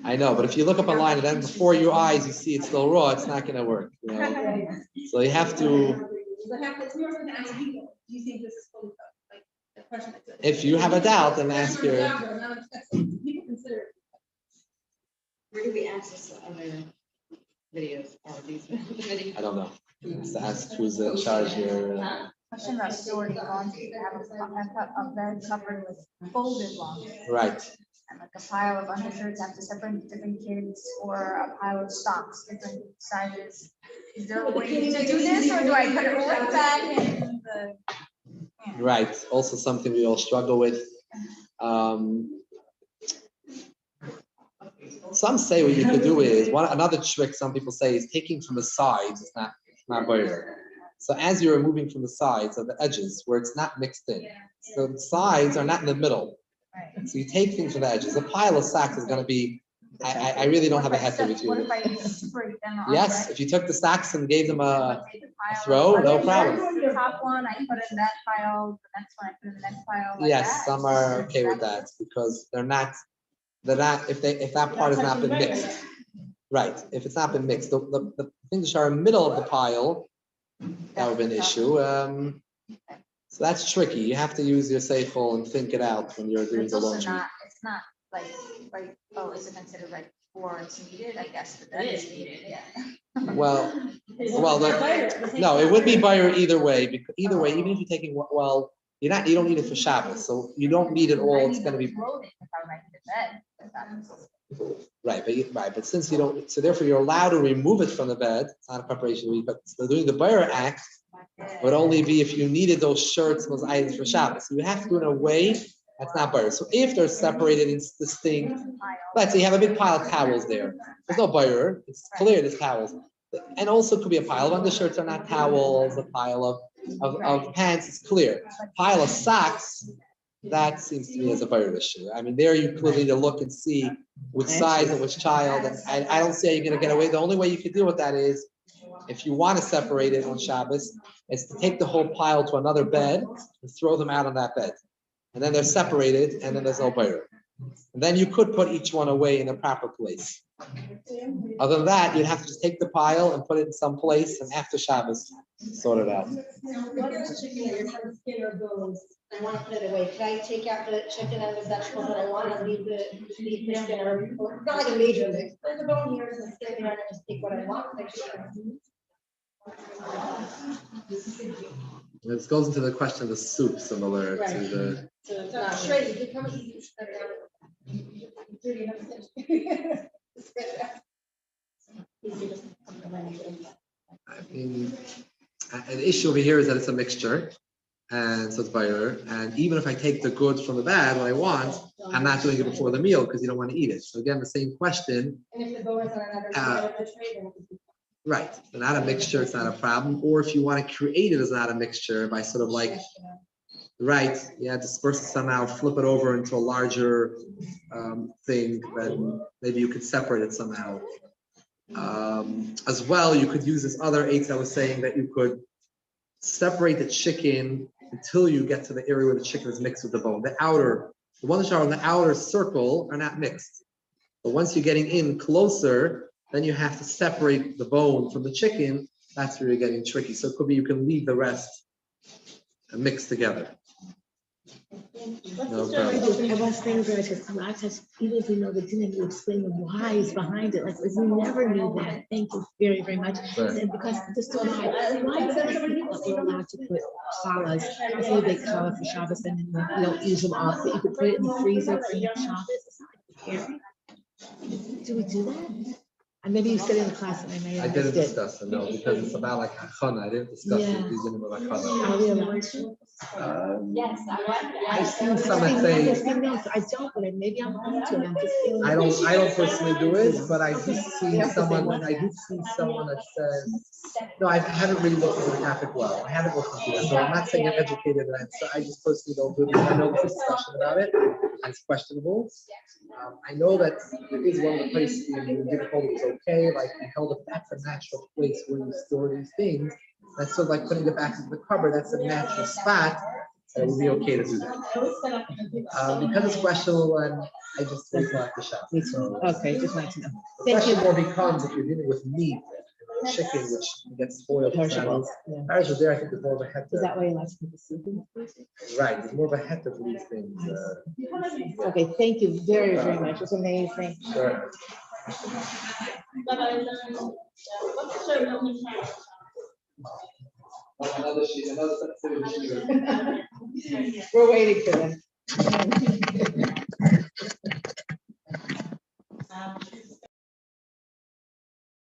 I know, but if you look up online and then before your eyes you see it's still raw, it's not gonna work, you know? So you have to, It's more than ask people, do you think this is fully cooked? Like, the question is. if you have a doubt, then ask your, People consider. Where do we access the other videos or these videos? I don't know. Just ask who's in charge here. Question about storing laundry. I have a bed covered with folded laundry. Right. And like a pile of undershirts after separate different kids, or a pile of socks, different sizes. Is there a way to do this, or do I put it right back in the? Right. Also something we all struggle with. Some say what you could do is another trick. Some people say is taking from the sides. It's not boiler. So as you're removing from the sides of the edges where it's not mixed in, so the sides are not in the middle. Right. So you take things from the edges. A pile of sacks is going to be. I really don't have a head to with you. What if I spray them on? Yes, if you took the sacks and gave them a Take the pile, throw, no problem. The top one, I put in that pile, the next one, I put in the next pile. Like Yes, that. some are okay with that because they're not if that part has not been mixed. Right, if it's not been mixed, the things that are in the middle of the pile, that would be an issue. So that's tricky. You have to use your seichel and think it out when you're doing It's the also laundry. not, it's not like, oh, is it considered like before it's needed? I guess that is needed, yeah. Well, no, it would be buyer either way. Because either way, even if you're taking you don't need it for Shabbos, so you don't need it all. It's going to be Clothing if I write the bed. right, but since you don't, so therefore you're allowed to remove it from the bed. It's not a preparation week, but so doing the buyer act would only be if you needed those shirts, those items for Shabbos. So you have to do it in a way that's not buyer. So if they're separated and distinct, let's say you have a big pile of towels there. There's no buyer. It's clear there's towels. And also it could be a pile of undershirts are not towels, a pile of pants, it's clear. Pile of socks, that seems to me as a buyer issue. I mean, there you clearly need to look and see which size and which child. And I don't see how you're gonna get away. The only way you could deal with that is if you want to separate it on Shabbos, is to take the whole pile to another bed and throw them out on that bed. And then they're separated and then there's no buyer. And then you could put each one away in a proper place. Other than that, you'd have to just take the pile and put it in some place and after Shabbos, sort it out. What if the chicken or some skin or bones, I want to put it away, can I take out the chicken and the vegetables that I want and leave the skin or, it's not like a major mix, there's the bone here and the skin here, and I just take what I want, like chicken. This goes into the question of the soup, similar to Right. the. So it's not shredded, you come easy to shred it out. Dirty enough to- Easy to- I mean, the issue over here is that it's a mixture, and so it's buyer. And even if I take the goods from the bag, what I want, I'm not doing it before the meal because you don't want to eat it. So again, the same question. And if the bones are another side of the tray, then it's. Right, if they're not a mixture, it's not a problem. Or if you want to create it as not a mixture by sort of like, right, yeah, disperse it somehow, flip it over into a larger thing, then maybe you could separate it somehow. As well, you could use this other eight I was saying that you could separate the chicken until you get to the area where the chicken is mixed with the bone. The ones that are on the outer circle are not mixed. But once you're getting in closer, then you have to separate the bone from the chicken. That's where you're getting tricky. So it could be you can leave the rest and mix together. No problem. I was thinking because a lot of times, even if we know the dinner, you explain the whys behind it. Like we never knew that. Thank you very, very much. Sure. And because just so why is it we're allowed to put challahs? I say they challah for Shabbos and then you don't use them all, but you could put it in the freezer for next Shabbos. It's not like scary. Do we do that? And maybe you said in the class and I may I have didn't missed it. discuss it, no, because it's about like hachana. I didn't discuss Yeah. it. These are about hachana. Are we allowed to? Yes, I want. I've seen some that say, I don't, but maybe I'm going to. I'm just feeling. I don't personally do it, but I do see someone that says, no, I haven't really looked into the topic well. I haven't looked into it, so I'm not saying I'm educated in it. So I just personally don't do it because I know there's discussion about it. And it's questionable. I know that there is one of the places you did hold it was okay, like you held it, that's a natural place where you store these things. That's sort of like putting it back into the cupboard. That's a natural spot So it would be okay to do that. Because it's questionable one, I just leave out the shop. Me too. Okay, just wanted to know. The Thank question you. more becomes if you're dealing with meat, chicken, which gets spoiled. Perishable. Yeah. Perishable there, I think there's more of a head. Is that why you like to put the soup in? Right, there's more of a head of these things. Okay, thank you very, very much. It's amazing. Sure. We're waiting for them.